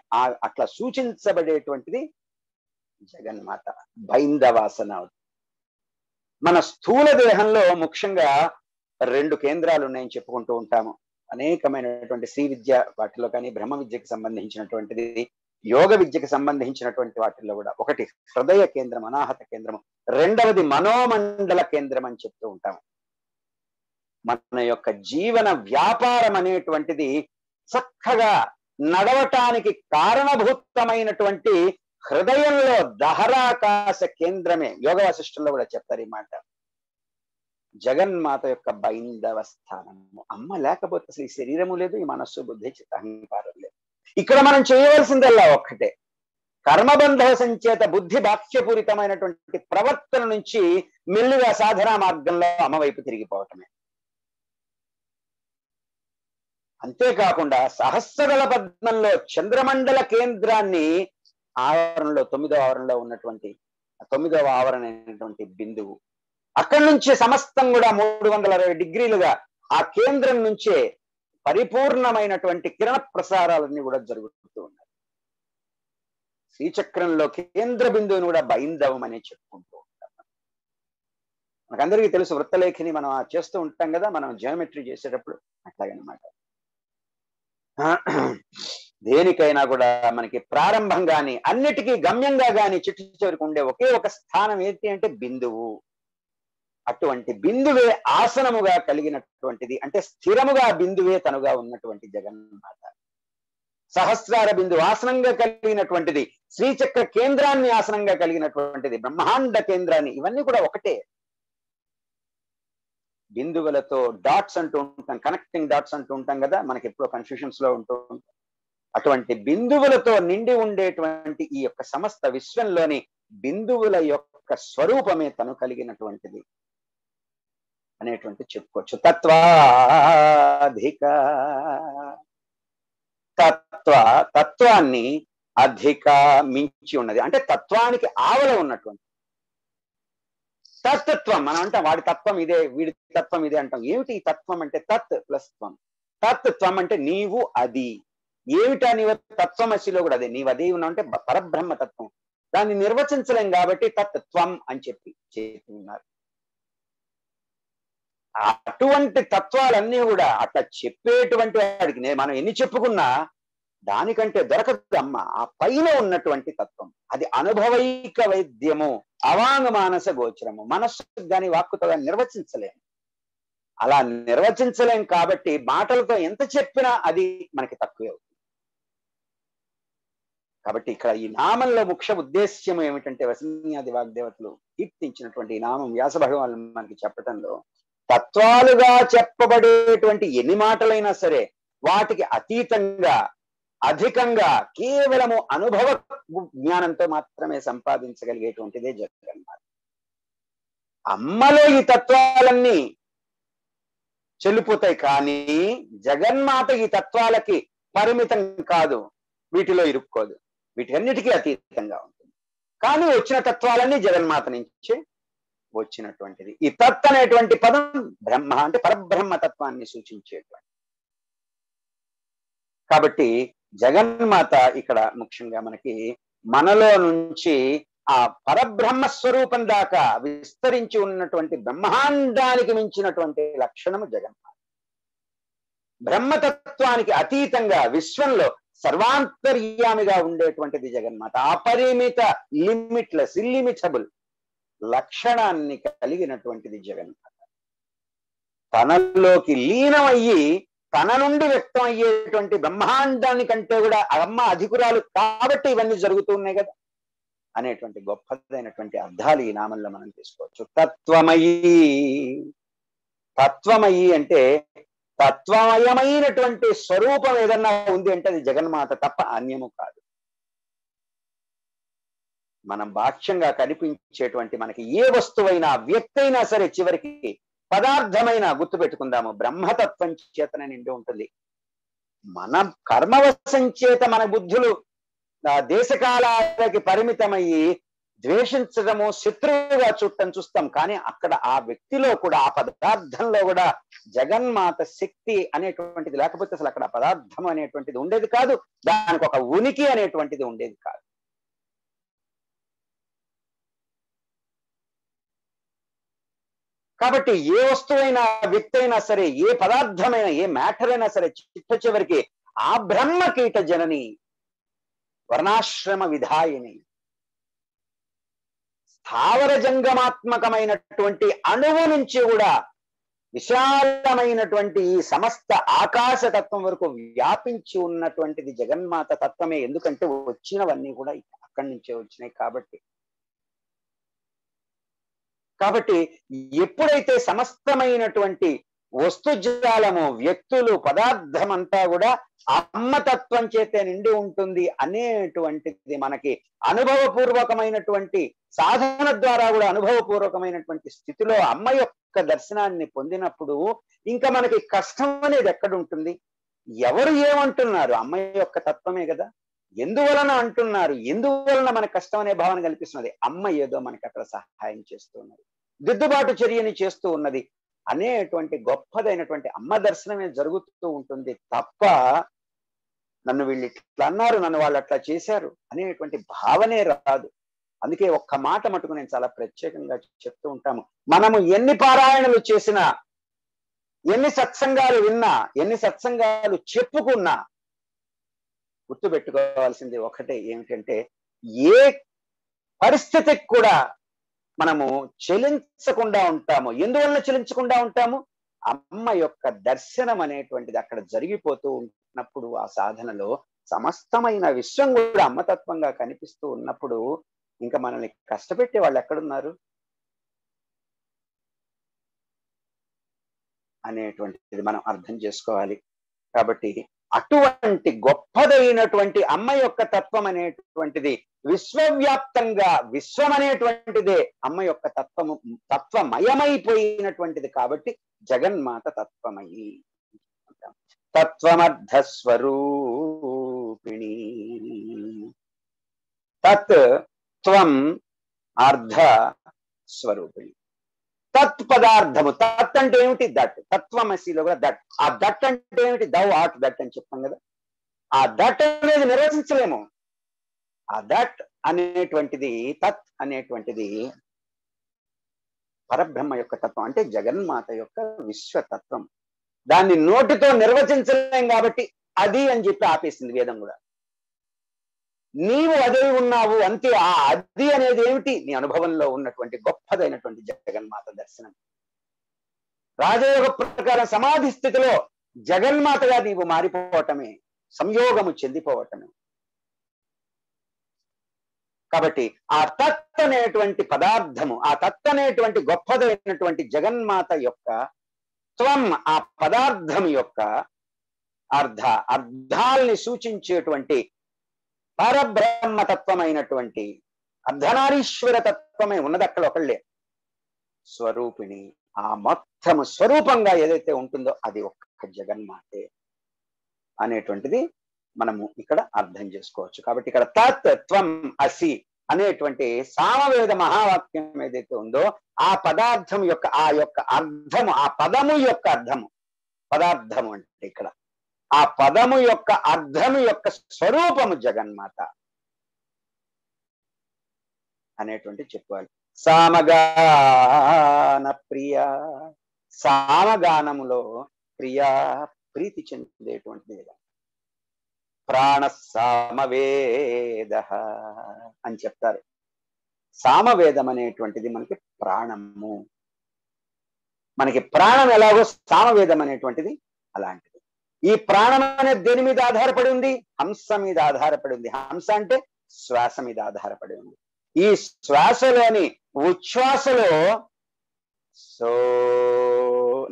అట్లా సూచించబడేటువంటిది జగన్మాత. బైందవాసన. మన స్థూల దేహంలో ముఖ్యంగా 2 కేంద్రాలు ఉన్నాయని చెప్పుకుంటూ ఉంటాము. అనేకమైనటువంటి శ్రీ విద్య వాటిలో కానీ, బ్రహ్మ విద్యకి సంబంధించినటువంటిది, యోగ విద్యకి సంబంధించినటువంటి వాటిల్లో కూడా ఒకటి హృదయ కేంద్రం, అనాహత కేంద్రము, రెండవది మనోమండల కేంద్రం అని చెప్తూ ఉంటాము. మన యొక్క జీవన వ్యాపారం అనేటువంటిది చక్కగా నడవటానికి కారణభూతమైనటువంటి హృదయంలో దహరాకాశ కేంద్రమే. యోగ వాసిష్ఠంలో కూడా చెప్తారు ఈ మాట. జగన్మాత యొక్క బైందవ స్థానము. అమ్మ లేకపోతే అసలు ఈ శరీరము లేదు, ఈ మనస్సు, బుద్ధి, చిత్త, అహంకారం లేదు. ఇక్కడ మనం చేయవలసిందల్లా ఒక్కటే, కర్మబంధ సంచేత బుద్ధి బాహ్యపూరితమైనటువంటి ప్రవర్తన నుంచి మెల్లిగా సాధనా మార్గంలో అమ్మ వైపు తిరిగిపోవటమే. అంతేకాకుండా సహస్రదళ పద్మంలో చంద్రమండల కేంద్రాన్ని ఆవరణలో 9వ ఆవరణలో ఉన్నటువంటి 9వ ఆవరణ అయినటువంటి బిందువు, అక్కడి నుంచి సమస్తం కూడా 360 డిగ్రీలుగా ఆ కేంద్రం నుంచే పరిపూర్ణమైనటువంటి కిరణ ప్రసారాలన్నీ కూడా జరుగుతూ ఉన్నాయి. శ్రీచక్రంలో కేంద్ర బిందువుని కూడా బైందవం అనే చెప్పుకుంటూ ఉంటాం. మనకందరికీ తెలుసు, వృత్తలేఖిని మనం చేస్తూ ఉంటాం కదా, మనం జియోమెట్రీ చేసేటప్పుడు అట్లాగనమాట. దేనికైనా కూడా మనకి ప్రారంభం గాని, అన్నిటికీ గమ్యంగా గాని, చిట్టు చివరికి ఉండే ఒకే ఒక స్థానం ఏంటి అంటే బిందువు. అటువంటి బిందువే ఆసనముగా కలిగినటువంటిది, అంటే స్థిరముగా బిందువే తనుగా ఉన్నటువంటి జగన్మాత. సహస్రార బిందు ఆసనంగా కలిగినటువంటిది, శ్రీచక్ర కేంద్రాన్ని ఆసనంగా కలిగినటువంటిది, బ్రహ్మాండ కేంద్రాన్ని, ఇవన్నీ కూడా ఒకటే. బిందువులతో డాట్స్ అంటూ ఉంటాం, కనెక్టింగ్ డాట్స్ అంటూ ఉంటాం కదా, మనకి ఎప్పుడో కన్ఫ్యూషన్స్ లో ఉంటూ ఉంటాం. అటువంటి బిందువులతో నిండి ఉండేటువంటి ఈ యొక్క సమస్త విశ్వంలోని బిందువుల యొక్క స్వరూపమే తను కలిగినటువంటిది అనేటువంటి చెప్పుకోవచ్చు. తత్వాధిక, తత్వాన్ని అధిక మించి ఉన్నది, అంటే తత్వానికి ఆవల ఉన్నటువంటి తత్వం. మనం అంటాం వాడి తత్వం ఇదే, వీడి తత్వం ఇదే అంటాం. ఏమిటి ఈ తత్వం అంటే? తత్ ప్లస్ త్వం. తత్వం అంటే నీవు అది. ఏమిటా నీవు? తత్వమసిలో కూడా అదే, నీవు అదే ఉన్నావు అంటే పరబ్రహ్మ తత్వం. దాన్ని నిర్వచించలేం కాబట్టి తత్వం అని చెప్పి ఉన్నారు. అటువంటి తత్వాలన్నీ కూడా అట్లా చెప్పేటువంటి వాడికి మనం ఎన్ని చెప్పుకున్నా దానికంటే దొరకదు అమ్మ. ఆ పైన ఉన్నటువంటి తత్వం అది అనుభవైక వైద్యము, అవాంగ మానస గోచరము. మనస్సుకు కానీ వాక్కుతో కానీ నిర్వచించలేము. అలా నిర్వచించలేం కాబట్టి మాటలతో ఎంత చెప్పినా అది మనకి తక్కువే అవుతుంది. కాబట్టి ఇక్కడ ఈ నామంలో ముఖ్య ఉద్దేశ్యం ఏమిటంటే, వసన్యాది వాగ్దేవతలు కీర్తించినటువంటి ఈ నామం వ్యాస భగవాను మనకి చెప్పటంలో, తత్వాలుగా చెప్పబడేటువంటి ఎన్ని మాటలైనా సరే వాటికి అతీతంగా, అధికంగా కేవలము అనుభవ జ్ఞానంతో మాత్రమే సంపాదించగలిగేటువంటిదే జగన్మాత. అమ్మలో ఈ తత్వాలన్నీ చెల్లిపోతాయి, కానీ జగన్మాత ఈ తత్వాలకి పరిమితం కాదు, వీటిలో ఇరుక్కోదు, వీటన్నిటికీ అతీతంగా ఉంటుంది. కానీ వచ్చిన తత్వాలన్నీ జగన్మాత నుంచి వచ్చినటువంటిది. ఈ తత్ అనేటువంటి పదం బ్రహ్మ అంటే పరబ్రహ్మ తత్వాన్ని సూచించేటువంటి. కాబట్టి జగన్మాత ఇక్కడ ముఖ్యంగా మనకి మనలో నుంచి ఆ పరబ్రహ్మ స్వరూపం దాకా విస్తరించి ఉన్నటువంటి బ్రహ్మాండానికి మించినటువంటి లక్షణము జగన్మాత. బ్రహ్మతత్వానికి అతీతంగా విశ్వంలో సర్వాంతర్యామిగా ఉండేటువంటిది జగన్మాత. అపరిమిత, లిమిట్లెస్, ఇల్లిమిటబుల్ లక్షణాన్ని కలిగినటువంటిది జగన్మాత. తనలోకి లీనమయ్యి తన నుండి వ్యక్తం అయ్యేటువంటి బ్రహ్మాండాన్ని కంటే కూడా అమ్మ అధికురాలు కాబట్టి ఇవన్నీ జరుగుతున్నాయి కదా అనేటువంటి గొప్పదైనటువంటి అర్థాలు ఈ నామంలో మనం తీసుకోవచ్చు. తత్వమయీ. తత్వమయీ అంటే తత్వమయమైనటువంటి స్వరూపం ఏదన్నా ఉంది అంటే అది జగన్మాత తప్ప అన్యము కాదు. మనం బాహ్యంగా కనిపించేటువంటి మనకి ఏ వస్తువైనా వ్యక్తి అయినా సరే చివరికి పదార్థమైన గుర్తుపెట్టుకుందాము బ్రహ్మతత్వం చేతనే నిండి ఉంటుంది. మన కర్మవశం చేత మన బుద్ధులు దేశకాలాలకి పరిమితమయ్యి ద్వేషించడము, శత్రువుగా చూస్తాం. కానీ అక్కడ ఆ వ్యక్తిలో కూడా ఆ పదార్థంలో కూడా జగన్మాత శక్తి అనేటువంటిది లేకపోతే అసలు అక్కడ పదార్థం అనేటువంటిది ఉండేది కాదు. దానికి ఒక ఉనికి అనేటువంటిది ఉండేది కాదు. కాబట్టి ఏ వస్తువైనా వ్యక్తి అయినా సరే, ఏ పదార్థమైనా, ఏ మ్యాటర్ అయినా సరే చిట్ట చివరికి ఆ బ్రహ్మకీట జనని, వర్ణాశ్రమ విధాయిని, స్థావర జంగమాత్మకమైనటువంటి అణువు నుంచి కూడా విశాలమైనటువంటి ఈ సమస్త ఆకాశ తత్వం వరకు వ్యాపించి ఉన్నటువంటిది జగన్మాత తత్వమే. ఎందుకంటే వచ్చినవన్నీ కూడా అక్కడి నుంచే వచ్చినాయి కాబట్టి ఎప్పుడైతే సమస్తమైనటువంటి వస్తుజాలము, వ్యక్తులు, పదార్థం అంతా కూడా అమ్మతత్వం చేతే నిండి ఉంటుంది అనేటువంటిది మనకి అనుభవపూర్వకమైనటువంటి సాధన ద్వారా కూడా అనుభవపూర్వకమైనటువంటి స్థితిలో అమ్మ యొక్క దర్శనాన్ని పొందినప్పుడు ఇంకా మనకి కష్టం అనేది ఎక్కడుంటుంది? ఎవరు ఏమంటున్నారు? అమ్మ యొక్క తత్వమే కదా. ఎందువలన అంటున్నారు, ఎందువలన మనకు కష్టం అనే భావన కల్పిస్తున్నది? అమ్మ ఏదో మనకి అక్కడ సహాయం చేస్తూ ఉన్నది, దిద్దుబాటు చర్యని చేస్తూ ఉన్నది అనేటువంటి గొప్పదైనటువంటి అమ్మ దర్శనమే జరుగుతూ ఉంటుంది తప్ప నన్ను వీళ్ళు ఇట్లా అన్నారు, నన్ను వాళ్ళు అట్లా చేశారు అనేటువంటి భావనే రాదు. అందుకే ఒక్క మాట మటుకు నేను చాలా ప్రత్యేకంగా చెప్తూ ఉంటాము. మనము ఎన్ని పారాయణలు చేసినా, ఎన్ని సత్సంగాలు విన్నా, ఎన్ని సత్సంగాలు చెప్పుకున్నా గుర్తుపెట్టుకోవాల్సింది ఒకటే, ఏమిటంటే ఏ పరిస్థితికి కూడా మనము చెలించకుండా ఉంటాము. ఎందువలన చెలించకుండా ఉంటాము? అమ్మ యొక్క దర్శనం అనేటువంటిది అక్కడ జరిగిపోతూ ఉన్నప్పుడు, ఆ సాధనలో సమస్తమైన విశ్వం కూడా అమ్మతత్వంగా కనిపిస్తూ ఉన్నప్పుడు ఇంకా మనల్ని కష్టపెట్టే వాళ్ళు ఎక్కడున్నారు అనేటువంటిది మనం అర్థం చేసుకోవాలి. కాబట్టి అటువంటి గొప్పదైనటువంటి అమ్మ యొక్క తత్వం అనేటువంటిది విశ్వవ్యాప్తంగా, విశ్వం అనేటువంటిదే అమ్మ యొక్క తత్వమయమైపోయినటువంటిది కాబట్టి జగన్మాత తత్వమయి. తత్వమర్ధస్వరూపిణి. తత్ త్వం అర్ధ స్వరూపిణి. తత్ పదార్థము. తత్ అంటే ఏమిటి? దట్. తత్వమసిలో కూడా దట్. ఆ దట్ అంటే ఏమిటి? దౌ ఆర్ట్ దట్ అని చెప్తాం కదా. ఆ దట్ అనేది నిర్వచించలేము. ఆ దట్ అనేటువంటిది, తత్ అనేటువంటిది పరబ్రహ్మ యొక్క తత్వం, అంటే జగన్మాత యొక్క విశ్వతత్వం. దాన్ని నోటితో నిర్వచించలేం కాబట్టి అది అని చెప్పి ఆపేసింది వేదం కూడా. నీవు అదే ఉన్నావు అంతే. ఆ అది అనేది ఏమిటి? నీ అనుభవంలో ఉన్నటువంటి గొప్పదైనటువంటి జగన్మాత దర్శనం. రాజయోగ ప్రకారం సమాధి స్థితిలో జగన్మాతగా నీవు మారిపోవటమే, సంయోగము చెందిపోవటమే. కాబట్టి ఆ తత్ అనేటువంటి పదార్థము, ఆ తత్ అనేటువంటి గొప్పదైనటువంటి జగన్మాత యొక్క త్వం, ఆ పదార్థం యొక్క అర్థాల్ని సూచించేటువంటి పరబ్రహ్మతత్వమైనటువంటి అర్ధనారీశ్వర తత్వమే ఉన్నది అక్కడ ఒకళ్ళే. స్వరూపిణి, ఆ మొత్తము స్వరూపంగా ఏదైతే ఉంటుందో అది ఒక్క జగన్మాతే అనేటువంటిది మనము ఇక్కడ అర్థం చేసుకోవచ్చు. కాబట్టి ఇక్కడ తత్ త్వం అసి అనేటువంటి సామవేద మహావాక్యం ఏదైతే ఉందో ఆ పదార్థం యొక్క ఆ యొక్క అర్థము, ఆ పదము యొక్క అర్థము, పదార్థము అంటే ఇక్కడ ఆ పదము యొక్క అర్థము యొక్క స్వరూపము జగన్మాత. అనేటువంటి చెప్పుకోవాలి. సామగాన ప్రియ, సామగానములో ప్రియా ప్రీతి చెందేటువంటిది ప్రాణ సామవేద అని చెప్తారు. సామవేదం అనేటువంటిది మనకి ప్రాణము. మనకి ప్రాణం ఎలాగో సామవేదం అనేటువంటిది అలాంటిది. ఈ ప్రాణం అనేది దేని మీద ఆధారపడి ఉంది? హంస మీద ఆధారపడి ఉంది. హంస అంటే శ్వాస మీద ఆధారపడి ఉంది. ఈ శ్వాసలోని ఉచ్ఛ్వాసలో సో,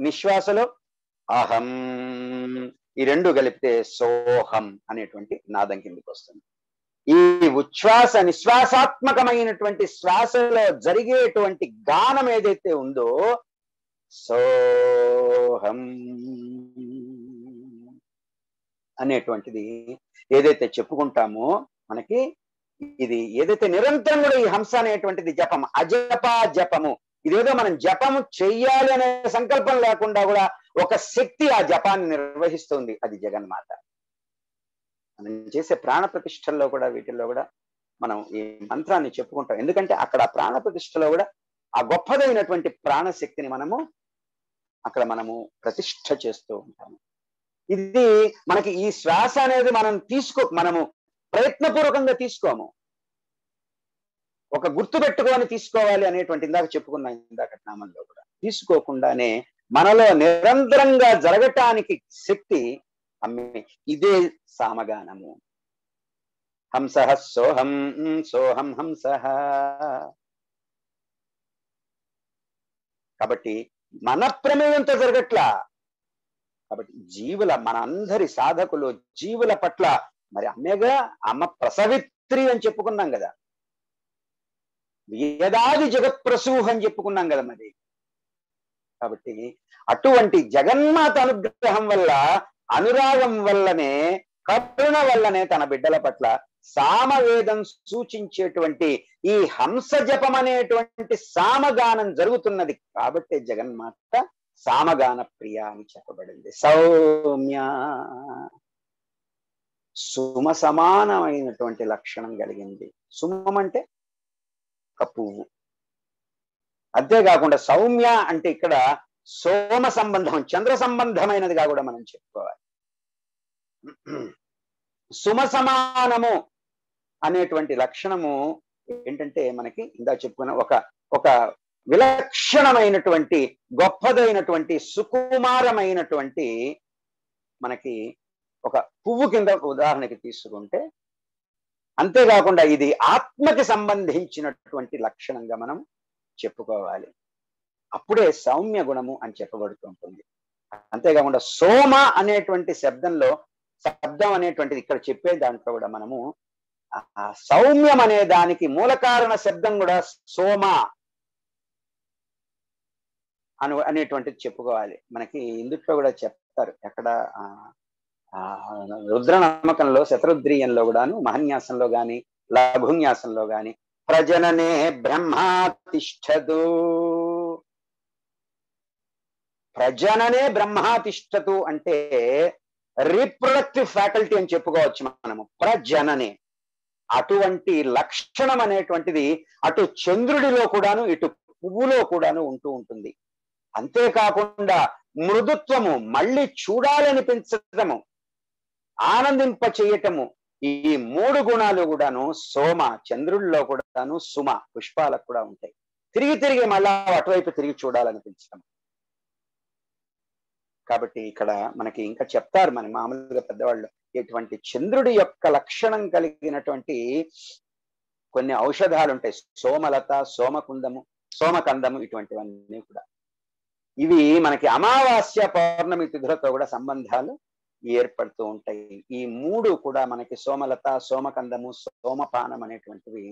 నిశ్వాసలో అహం, ఈ రెండు కలిపితే సోహం అనేటువంటి నాదం కిందికి వస్తుంది. ఈ ఉచ్ఛ్వాస నిశ్వాసాత్మకమైనటువంటి శ్వాసలో జరిగేటువంటి గానం ఏదైతే ఉందో సోహం అనేటువంటిది ఏదైతే చెప్పుకుంటామో మనకి ఇది ఏదైతే నిరంతరం కూడా ఈ హంస అనేటువంటిది జపం, అజపా జపము. ఇదేదో మనం జపము చెయ్యాలి అనే సంకల్పం లేకుండా కూడా ఒక శక్తి ఆ జపాన్ని నిర్వహిస్తుంది. అది జగన్మాత. మనం చేసే ప్రాణ ప్రతిష్టల్లో కూడా వీటిల్లో కూడా మనం ఈ మంత్రాన్ని చెప్పుకుంటాం. ఎందుకంటే అక్కడ ప్రాణ ప్రతిష్టలో కూడా ఆ గొప్పదైనటువంటి ప్రాణశక్తిని మనము ప్రతిష్ఠ చేస్తూ ఉంటాము. ఇది మనకి ఈ శ్వాస అనేది మనము ప్రయత్నపూర్వకంగా తీసుకోము, ఒక గుర్తు పెట్టుకొని తీసుకోవాలి అనేటువంటి ఇందాక నామంలో కూడా తీసుకోకుండానే మనలో నిరంతరంగా జరగటానికి శక్తి ఇదే సామగానము. హంస సోహం సోహం హంస. కాబట్టి మన ప్రమేయంతో జరగట్లా. కాబట్టి మన అందరి సాధకులు జీవుల పట్ల మరి అమ్మ ప్రసవిత్రి అని చెప్పుకున్నాం కదా, వేదాది జగత్ప్రసూహ అని చెప్పుకున్నాం కదా మరి. కాబట్టి అటువంటి జగన్మాత అనుగ్రహం వల్ల, అనురాగం వల్లనే, కరుణ వల్లనే తన బిడ్డల పట్ల సామవేదం సూచించేటువంటి ఈ హంస జపం అనేటువంటి సామగానం జరుగుతున్నది. కాబట్టి జగన్మాత సామగాన ప్రియ అని చెప్పబడింది. సౌమ్య, సుమ సమానమైనటువంటి లక్షణం కలిగింది. సుమం అంటే ఒక పువ్వు. అంతేకాకుండా సౌమ్య అంటే ఇక్కడ సోమ సంబంధం, చంద్ర సంబంధమైనదిగా కూడా మనం చెప్పుకోవాలి. సుమ సమానము అనేటువంటి లక్షణము ఏంటంటే మనకి ఇందా చెప్పుకున్న ఒక విలక్షణమైనటువంటి, గొప్పదైనటువంటి, సుకుమారమైనటువంటి మనకి ఒక పువ్వు కింద ఉదాహరణకి తీసుకుంటే, అంతేకాకుండా ఇది ఆత్మకి సంబంధించినటువంటి లక్షణంగా మనం చెప్పుకోవాలి. అప్పుడే సౌమ్య గుణము అని చెప్పబడుతుంటుంది. అంతేకాకుండా సోమ అనేటువంటి శబ్దం అనేటువంటిది ఇక్కడ చెప్పే దాంట్లో కూడా మనము సౌమ్యం అనే దానికి మూల కారణ శబ్దం కూడా సోమ అనేటువంటిది చెప్పుకోవాలి. మనకి ఇందుట్లో కూడా చెప్తారు. ఎక్కడ రుద్ర నమ్మకంలో, శతరుద్రీయంలో కూడాను, మహన్యాసంలో గాని, లఘున్యాసంలో గాని ప్రజననే బ్రహ్మా తిష్టతు, ప్రజననే బ్రహ్మా తిష్టతు అంటే రీప్రొడక్టివ్ ఫ్యాకల్టీ అని చెప్పుకోవచ్చు మనము. ప్రజననే అటువంటి లక్షణం అనేటువంటిది అటు చంద్రుడిలో కూడాను, ఇటు పువ్వులో కూడాను ఉంటూ ఉంటుంది. అంతేకాకుండా మృదుత్వము, మళ్ళీ చూడాలనిపించటము, ఆనందింప చేయటము, ఈ 3 గుణాలు కూడాను సోమ, చంద్రుడిలో కూడాను, సుమ పుష్పాలకు కూడా ఉంటాయి. తిరిగి మళ్ళా అటువైపు తిరిగి చూడాలనిపించటం. కాబట్టి ఇక్కడ మనకి ఇంకా చెప్తారు మన మామూలుగా పెద్దవాళ్ళు, ఇటువంటి చంద్రుడి యొక్క లక్షణం కలిగినటువంటి కొన్ని ఔషధాలు ఉంటాయి. సోమలత, సోమకందము ఇటువంటివన్నీ కూడా. ఇవి మనకి అమావాస్య, పౌర్ణమి తిథులతో కూడా సంబంధాలు ఏర్పడుతూ ఉంటాయి. ఈ 3 కూడా మనకి సోమలత, సోమకందము, సోమపానం అనేటువంటివి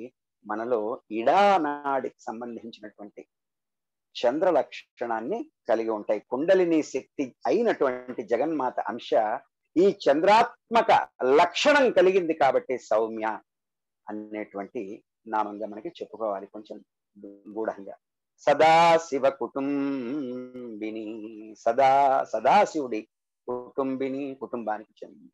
మనలో ఇడానాడికి సంబంధించినటువంటి చంద్ర లక్షణాన్ని కలిగి ఉంటాయి. కుండలిని శక్తి అయినటువంటి జగన్మాత అంశ ఈ చంద్రాత్మక లక్షణం కలిగింది. కాబట్టి సౌమ్య అనేటువంటి నామంగా మనకి చెప్పుకోవాలి కొంచెం గూఢంగా. సదాశివ కుటుంబిని, సదాశివుడి కుటుంబిని, కుటుంబానికి చెందింది.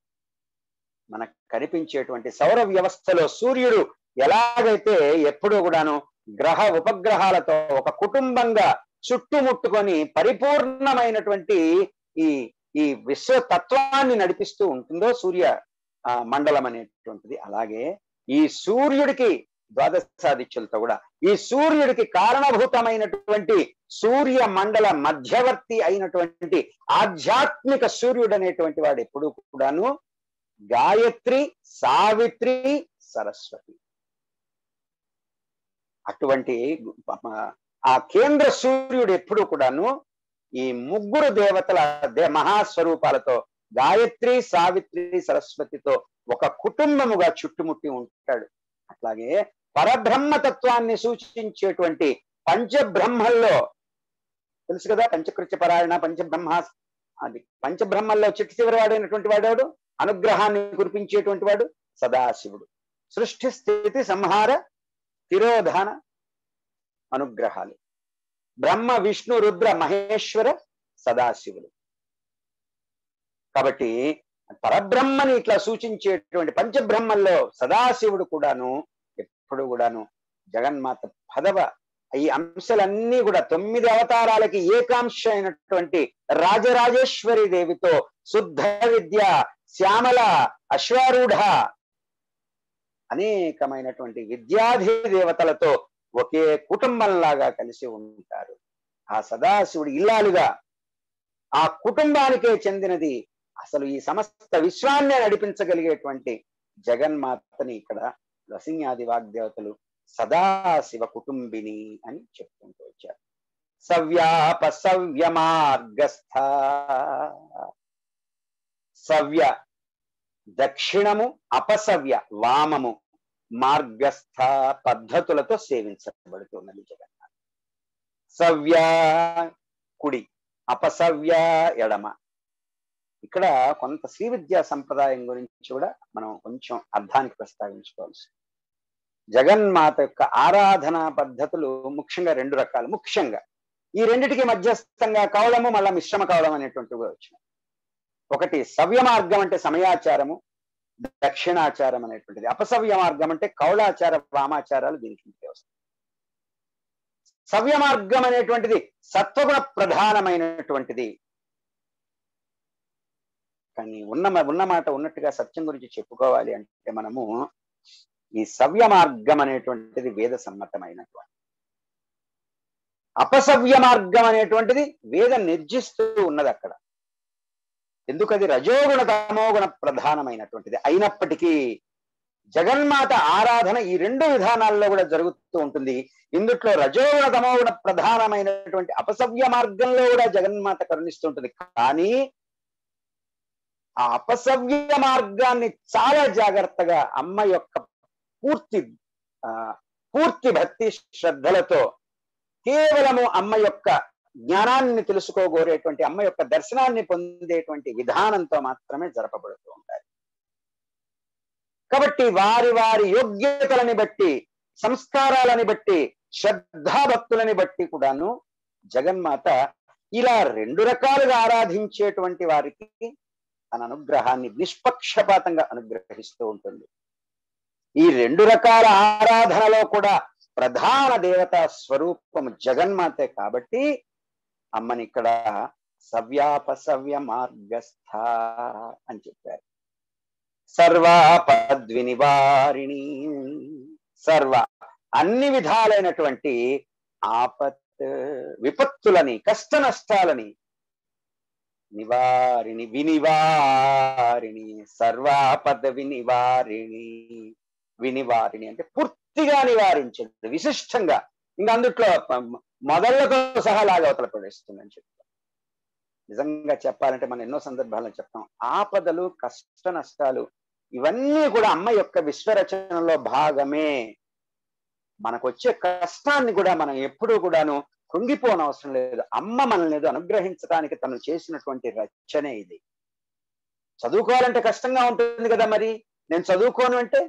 మనకు కనిపించేటువంటి సౌర వ్యవస్థలో సూర్యుడు ఎలాగైతే ఎప్పుడూ కూడాను గ్రహ ఉపగ్రహాలతో ఒక కుటుంబంగా చుట్టుముట్టుకొని పరిపూర్ణమైనటువంటి ఈ ఈ విశ్వతత్వాన్ని నడిపిస్తూ ఉంటుందో సూర్య మండలం అనేటువంటిది, అలాగే ఈ సూర్యుడికి ద్వాదశాదిత్యులతో కూడా ఈ సూర్యుడికి కారణభూతమైనటువంటి సూర్య మండల మధ్యవర్తి అయినటువంటి ఆధ్యాత్మిక సూర్యుడు అనేటువంటి వాడు ఎప్పుడూ కూడాను గాయత్రి, సావిత్రి, సరస్వతి. అటువంటి ఆ కేంద్ర సూర్యుడు ఎప్పుడు కూడాను ఈ ముగ్గురు దేవతల మహాస్వరూపాలతో గాయత్రి, సావిత్రి, సరస్వతితో ఒక కుటుంబముగా చుట్టుముట్టి ఉంటాడు. అట్లాగే పరబ్రహ్మతత్వాన్ని సూచించేటువంటి పంచబ్రహ్మల్లో తెలుసు కదా, పంచకృత్య పరాయణ పంచబ్రహ్మ, అది పంచబ్రహ్మల్లో చిట్ట చివరి వాడైనటువంటి వాడేవాడు, అనుగ్రహాన్ని కురిపించేటువంటి వాడు సదాశివుడు. సృష్టి స్థితి సంహార తిరోధాన అనుగ్రహాలు బ్రహ్మ, విష్ణు, రుద్ర, మహేశ్వర, సదాశివుడు. కాబట్టి పరబ్రహ్మని ఇట్లా సూచించేటువంటి పంచబ్రహ్మల్లో సదాశివుడు కూడాను ఎప్పుడు కూడాను జగన్మాత పదవ ఈ అంశాలన్నీ కూడా 9 అవతారాలకి ఏకాంశ అయినటువంటి రాజరాజేశ్వరి దేవితో శుద్ధ విద్య, శ్యామల, అశ్వారూఢ అనేకమైనటువంటి విద్యాధి దేవతలతో ఒకే కుటుంబంలాగా కలిసి ఉంటారు. ఆ సదాశివుడు ఇల్లాలుగా ఆ కుటుంబానికే చెందినది. అసలు ఈ సమస్త విశ్వాన్ని నడిపించగలిగేటువంటి జగన్మాతని ఇక్కడ నరసింహాది వాగ్దేవతలు సదాశివ కుటుంబిని అని చెప్పుకుంటూ వచ్చారు. సవ్యాప సవ్య మార్గస్థ, సవ్య దక్షిణము, అపసవ్య వామము, మార్గస్థ పద్ధతులతో సేవించబడుతున్నది జగన్మాత. సవ్య కుడి, అపసవ్య ఎడమ. ఇక్కడ కొంత శ్రీ విద్యా సంప్రదాయం గురించి కూడా మనం కొంచెం అర్థానికి ప్రస్తావించుకోవాల్సి. జగన్మాత యొక్క ఆరాధనా పద్ధతులు ముఖ్యంగా 2 రకాలు. ముఖ్యంగా ఈ రెండిటికి మధ్యస్థంగా కౌళము, మళ్ళా మిశ్రమ కౌళం అనేటువంటివి కూడా వచ్చినాయి. ఒకటి సవ్య మార్గం అంటే సమయాచారము, దక్షిణాచారం అనేటువంటిది. అపసవ్య మార్గం అంటే కౌళాచార, వామాచారాలు దీనికి వస్తాయి. సవ్య మార్గం అనేటువంటిది సత్వగుణ ప్రధానమైనటువంటిది. కానీ ఉన్న మాట ఉన్నట్టుగా సత్యం గురించి చెప్పుకోవాలి అంటే మనము ఈ సవ్య మార్గం అనేటువంటిది వేద సమ్మతమైనటువంటి, అపసవ్య మార్గం అనేటువంటిది వేద నిర్జిస్తూ ఉన్నది అక్కడ. ఎందుకది రజోగుణ తమోగుణ ప్రధానమైనటువంటిది అయినప్పటికీ జగన్మాత ఆరాధన ఈ 2 విధానాల్లో కూడా జరుగుతూ ఉంటుంది. ఇందుట్లో రజోగుణ తమోగుణ ప్రధానమైనటువంటి అపసవ్య మార్గంలో కూడా జగన్మాత కరుణిస్తుంటుంది. కానీ ఆ అపసవ్య మార్గాన్ని చాలా జాగ్రత్తగా అమ్మ యొక్క పూర్తి భక్తి శ్రద్ధలతో కేవలము అమ్మ యొక్క జ్ఞానాన్ని తెలుసుకోగోరేటువంటి, అమ్మ యొక్క దర్శనాన్ని పొందేటువంటి విధానంతో మాత్రమే జరపబడుతూ ఉంటాయి. కాబట్టి వారి వారి యోగ్యతలని బట్టి, సంస్కారాలని బట్టి, శ్రద్ధాభక్తులని బట్టి కూడాను జగన్మాత ఇలా 2 రకాలుగా ఆరాధించేటువంటి వారికి తన అనుగ్రహాన్ని నిష్పక్షపాతంగా అనుగ్రహిస్తూ ఉంటుంది. ఈ 2 రకాల ఆరాధనలో కూడా ప్రధాన దేవతా స్వరూపము జగన్మాతే కాబట్టి అమ్మని ఇక్కడ సవ్యాపసవ్య మార్గస్థ అని చెప్పారు. సర్వాపద్వినివారిణి, సర్వ అన్ని విధాలైనటువంటి విపత్తులని, కష్ట నష్టాలని నివారిణి, వినివారిణి, సర్వాపద వినివారిణి. వినివారిణి అంటే పూర్తిగా నివారించేది, విశిష్టంగా. ఇంకా అందుట్లో మొదళ్లతో సహా లాగవతల పడేస్తుందని చెప్తాం. నిజంగా చెప్పాలంటే మనం ఎన్నో సందర్భాల్లో చెప్తాం, ఆపదలు, కష్ట నష్టాలు ఇవన్నీ కూడా అమ్మ యొక్క విశ్వరచనలో భాగమే. మనకు వచ్చే కష్టాన్ని కూడా మనం ఎప్పుడూ కూడాను కృంగిపోనవసరం లేదు. అమ్మ మనల్ని ఏదో అనుగ్రహించడానికి తను చేసినటువంటి రచనే ఇది. చదువుకోవాలంటే కష్టంగా ఉంటుంది కదా, మరి నేను చదువుకోను అంటే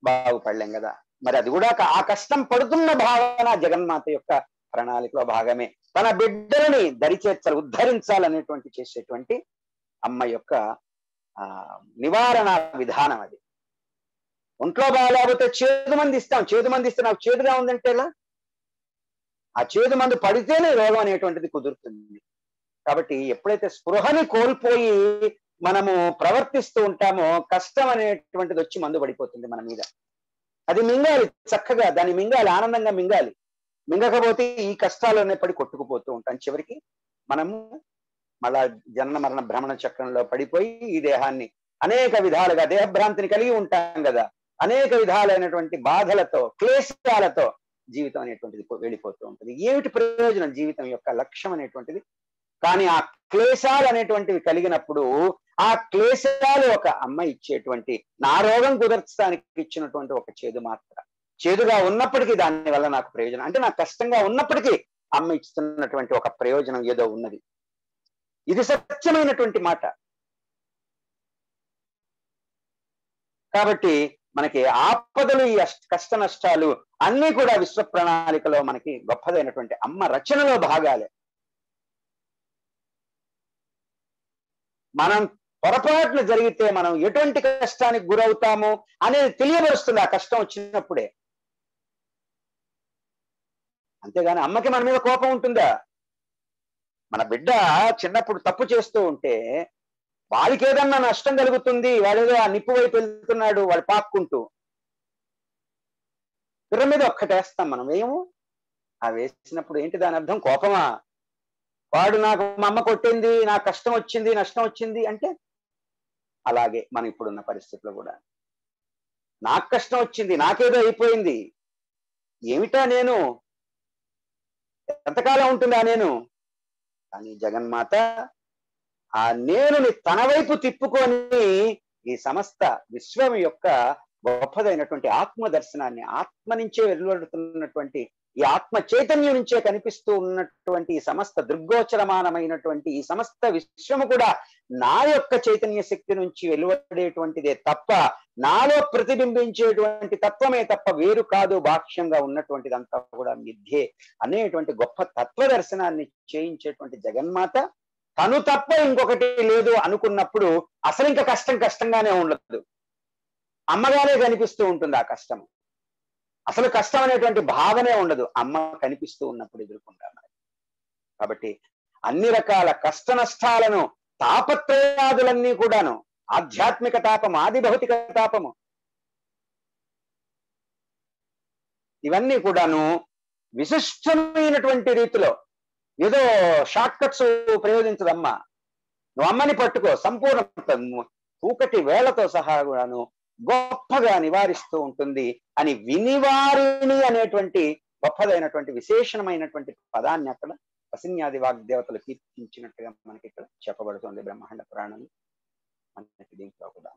బాగుపడలేం కదా. మరి అది కూడా ఆ కష్టం పడుతున్న భావన జగన్మాత యొక్క ప్రణాళికలో భాగమే. తన బిడ్డలని దరిచేర్చాలి, ఉద్ధరించాలనేటువంటి చేసేటువంటి అమ్మ యొక్క నివారణ విధానం అది. ఒంట్లో బాగాలేకపోతే చేదు మంది ఇస్తాం. చేదు మంది ఇస్తే నాకు చేదుగా ఉందంటే ఎలా? ఆ చేదు మందు పడితేనే రోగం అనేటువంటిది కుదురుతుంది. కాబట్టి ఎప్పుడైతే స్పృహని కోల్పోయి మనము ప్రవర్తిస్తూ ఉంటామో కష్టం అనేటువంటిది వచ్చి మందు పడిపోతుంది మన మీద. అది మింగాలి, చక్కగా దాన్ని మింగాలి, ఆనందంగా మింగాలి. మింగకపోతే ఈ కష్టాలనే పడి కొట్టుకుపోతూ ఉంటాం. చివరికి మనము మళ్ళా జనన మరణ భ్రమణ చక్రంలో పడిపోయి ఈ దేహాన్ని అనేక విధాలుగా దేహభ్రాంతిని కలిగి ఉంటాం కదా, అనేక విధాలైనటువంటి బాధలతో క్లేశాలతో జీవితం అనేటువంటిది వెళ్ళిపోతూ ఉంటుంది. ఏమిటి ప్రయోజనం జీవితం యొక్క లక్ష్యం అనేటువంటిది? కానీ ఆ క్లేశాలు అనేటువంటివి కలిగినప్పుడు ఆ క్లేశాలు ఒక అమ్మ ఇచ్చేటువంటి నా రోగం కుదర్చడానికి ఇచ్చినటువంటి ఒక చేదు మాత్ర. చేదుగా ఉన్నప్పటికీ దాని వల్ల నాకు ప్రయోజనం, అంటే నాకు కష్టంగా ఉన్నప్పటికీ అమ్మ ఇస్తున్నటువంటి ఒక ప్రయోజనం ఏదో ఉన్నది. ఇది సత్యమైనటువంటి మాట. కాబట్టి మనకి ఆపదలు, ఈ కష్ట నష్టాలు అన్ని కూడా విశ్వ ప్రణాళికలో మనకి గొప్పదైనటువంటి అమ్మ రచనలో భాగాలే. మనం పొరపాట్లు జరిగితే మనం ఎటువంటి కష్టానికి గురవుతాము అనేది తెలియబరుస్తుంది ఆ కష్టం వచ్చినప్పుడే. అంతేగాని అమ్మకి మన మీద కోపం ఉంటుందా? మన బిడ్డ చిన్నప్పుడు తప్పు చేస్తూ ఉంటే వాడికి ఏదన్నా నష్టం కలుగుతుంది, వాడేదో ఆ నిప్పు వైపు వెళ్తున్నాడు, వాడు పాక్కుంటూ పిర్ర మీద ఒక్కటేస్తాం మనం, వేయము. ఆ వేసినప్పుడు ఏంటి దాని అర్థం? కోపమా? వాడు నాకు మా అమ్మ కొట్టింది, నాకు కష్టం వచ్చింది, నష్టం వచ్చింది అంటే అలాగే మనం ఇప్పుడున్న పరిస్థితిలో కూడా నాకు కష్టం వచ్చింది, నాకేదో అయిపోయింది, ఏమిటా నేను, ఎంతకాలం ఉంటుందా నేను? కానీ జగన్మాత ఆ నేనుని తన వైపు తిప్పుకొని ఈ సమస్త విశ్వం యొక్క గొప్పదైనటువంటి ఆత్మ దర్శనాన్ని, ఆత్మ నుంచే వెలువడుతున్నటువంటి ఈ ఆత్మ చైతన్యం నుంచే కనిపిస్తూ ఉన్నటువంటి ఈ సమస్త దృగ్గోచరమానమైనటువంటి ఈ సమస్త విశ్వము కూడా నా యొక్క చైతన్య శక్తి నుంచి వెలువడేటువంటిదే తప్ప, నాలో ప్రతిబింబించేటువంటి తత్వమే తప్ప వేరు కాదు, బాక్ష్యంగా ఉన్నటువంటిదంతా కూడా మిథ్యే అనేటువంటి గొప్ప తత్వ దర్శనాన్ని చేయించేటువంటి జగన్మాత తను తప్ప ఇంకొకటి లేదు అనుకున్నప్పుడు అసలు ఇంకా కష్టంగానే ఉండదు, అమ్మగానే కనిపిస్తూ ఉంటుంది ఆ కష్టం. అసలు కష్టం అనేటువంటి భావనే ఉండదు, అమ్మ కనిపిస్తూ ఉన్నప్పుడు ఎదుర్కొంటాం. కాబట్టి అన్ని రకాల కష్ట నష్టాలను, తాపత్రయాదులన్నీ కూడాను, ఆధ్యాత్మిక తాపం, ఆది భౌతిక తాపము, ఇవన్నీ కూడాను విశిష్టమైనటువంటి రీతిలో ఏదో షార్ట్ కట్స్ ప్రయోగించదమ్మా. నువ్వు అమ్మని పట్టుకో, సంపూర్ణ పూకటి వేళతో సహా కూడాను గొప్పగా నివారిస్తూ ఉంటుంది అని వినివారిణి అనేటువంటి గొప్పదైనటువంటి విశేషణమైనటువంటి పదాన్ని అక్కడ వసిన్యాది వాగ్దేవతలు కీర్తించినట్టుగా మనకి ఇక్కడ చెప్పబడుతుంది బ్రహ్మాండ పురాణంలో. మనకి దీంట్లో కూడా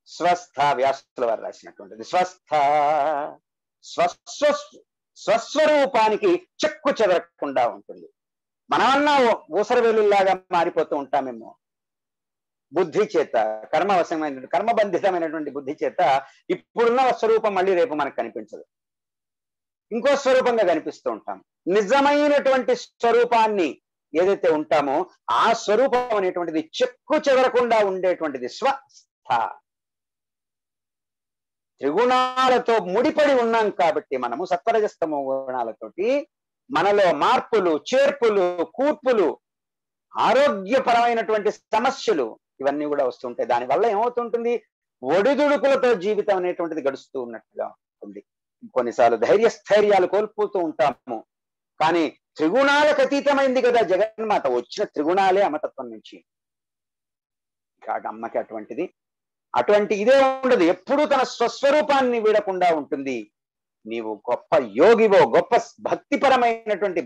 స్వస్థ, వ్యాసుల వారు రాసినటువంటిది స్వస్థ, స్వస్వరూపానికి చెక్కు చెదరకుండా ఉంటుంది. మనమన్నా ఊసరవేలులాగా మారిపోతూ ఉంటామేమో బుద్ధి చేత, కర్మబంధితమైనటువంటి బుద్ధి చేత ఇప్పుడున్న స్వరూపం మళ్ళీ రేపు మనకు కనిపించదు, ఇంకో స్వరూపంగా కనిపిస్తూ ఉంటాం. నిజమైనటువంటి స్వరూపాన్ని ఏదైతే ఉంటామో ఆ స్వరూపం అనేటువంటిది చెక్కు చెదరకుండా ఉండేటువంటిది స్వస్థ. త్రిగుణాలతో ముడిపడి ఉన్నాం కాబట్టి మనము సత్వరజస్తమో గుణాలతోటి మనలో మార్పులు, చేర్పులు, కూర్పులు, ఆరోగ్యపరమైనటువంటి సమస్యలు ఇవన్నీ కూడా వస్తుంటాయి. దానివల్ల ఏమవుతుంటుంది? ఒడిదుడుకులతో జీవితం అనేటువంటిది గడుస్తూ ఉన్నట్టుగా ఉంటుంది. కొన్నిసార్లు ధైర్యస్థైర్యాలు కోల్పోతూ ఉంటాము. కానీ త్రిగుణాలకు అతీతమైంది కదా జగన్మాత, వచ్చిన త్రిగుణాలే అమతత్వం నుంచి. అమ్మకి అటువంటి ఇదే ఉండదు, ఎప్పుడూ తన స్వస్వరూపాన్ని వీడకుండా ఉంటుంది. నీవు గొప్ప యోగివో, గొప్ప భక్తిపరమైనటువంటి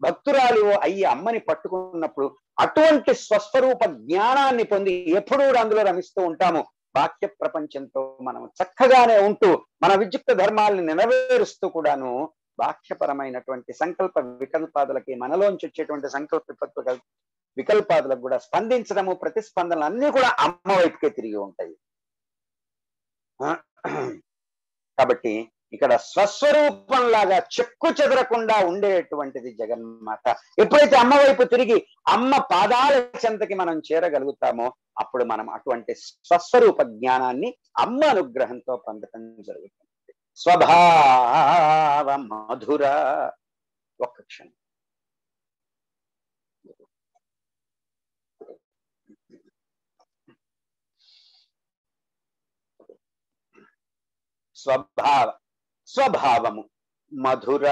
భక్తురాలివో అయ్యి అమ్మని పట్టుకున్నప్పుడు అటువంటి స్వస్వరూప జ్ఞానాన్ని పొంది ఎప్పుడూ అందులో రమిస్తూ ఉంటాము. వాక్య ప్రపంచంతో మనం చక్కగానే ఉంటూ మన విద్యుక్త ధర్మాలను నెరవేరుస్తూ కూడాను వాక్యపరమైనటువంటి సంకల్ప వికల్పాదులకి, మనలోంచి వచ్చేటువంటి సంకల్ప వికల్పాదులకు కూడా స్పందించడము, ప్రతిస్పందనలు అన్ని కూడా అమ్మ వైపుకే తిరిగి ఉంటాయి. కాబట్టి ఇక్కడ స్వస్వరూపంలాగా చెక్కు చెదరకుండా ఉండేటువంటిది జగన్మాత. ఎప్పుడైతే అమ్మ వైపు తిరిగి అమ్మ పాదాల చెంతకి మనం చేరగలుగుతామో అప్పుడు మనం అటువంటి స్వస్వరూప జ్ఞానాన్ని అమ్మ అనుగ్రహంతో పొందటం జరుగుతుంది. స్వభావ మధుర. ఒక్క క్షణం. స్వభావము మధుర,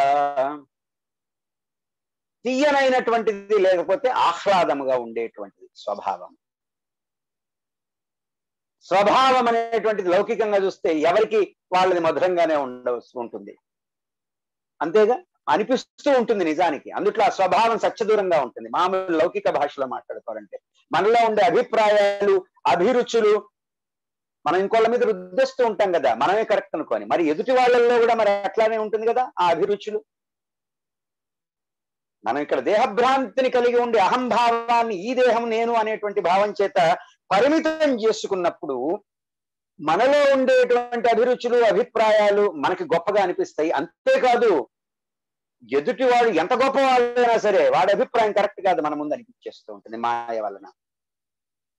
తీయనైనటువంటిది, లేకపోతే ఆహ్లాదముగా ఉండేటువంటిది స్వభావం. స్వభావం అనేటువంటిది లౌకికంగా చూస్తే ఎవరికి వాళ్ళది మధురంగానే ఉంటుంది, అంతేగా అనిపిస్తూ ఉంటుంది నిజానికి. అందుట్లో ఆ స్వభావం సత్యదూరంగా ఉంటుంది. మామూలు లౌకిక భాషలో మాట్లాడుకోవాలంటే మనలో ఉండే అభిప్రాయాలు, అభిరుచులు మనం ఇంకోళ్ళ మీద రుద్దేస్తూ ఉంటాం కదా, మనమే కరెక్ట్ అనుకోని. మరి ఎదుటి వాళ్ళల్లో కూడా మరి అట్లానే ఉంటుంది కదా ఆ అభిరుచులు. మనం ఇక్కడ దేహభ్రాంతిని కలిగి ఉండే అహంభావాన్ని, ఈ దేహం నేను అనేటువంటి భావం చేత పరిమితం చేసుకున్నప్పుడు మనలో ఉండేటువంటి అభిరుచులు, అభిప్రాయాలు మనకి గొప్పగా అనిపిస్తాయి. అంతేకాదు, ఎదుటి వాడు ఎంత గొప్పవాళ్ళైనా సరే వాడి అభిప్రాయం కరెక్ట్ కాదు మన ముందు అనిపించేస్తూ ఉంటుంది మాయ వలన.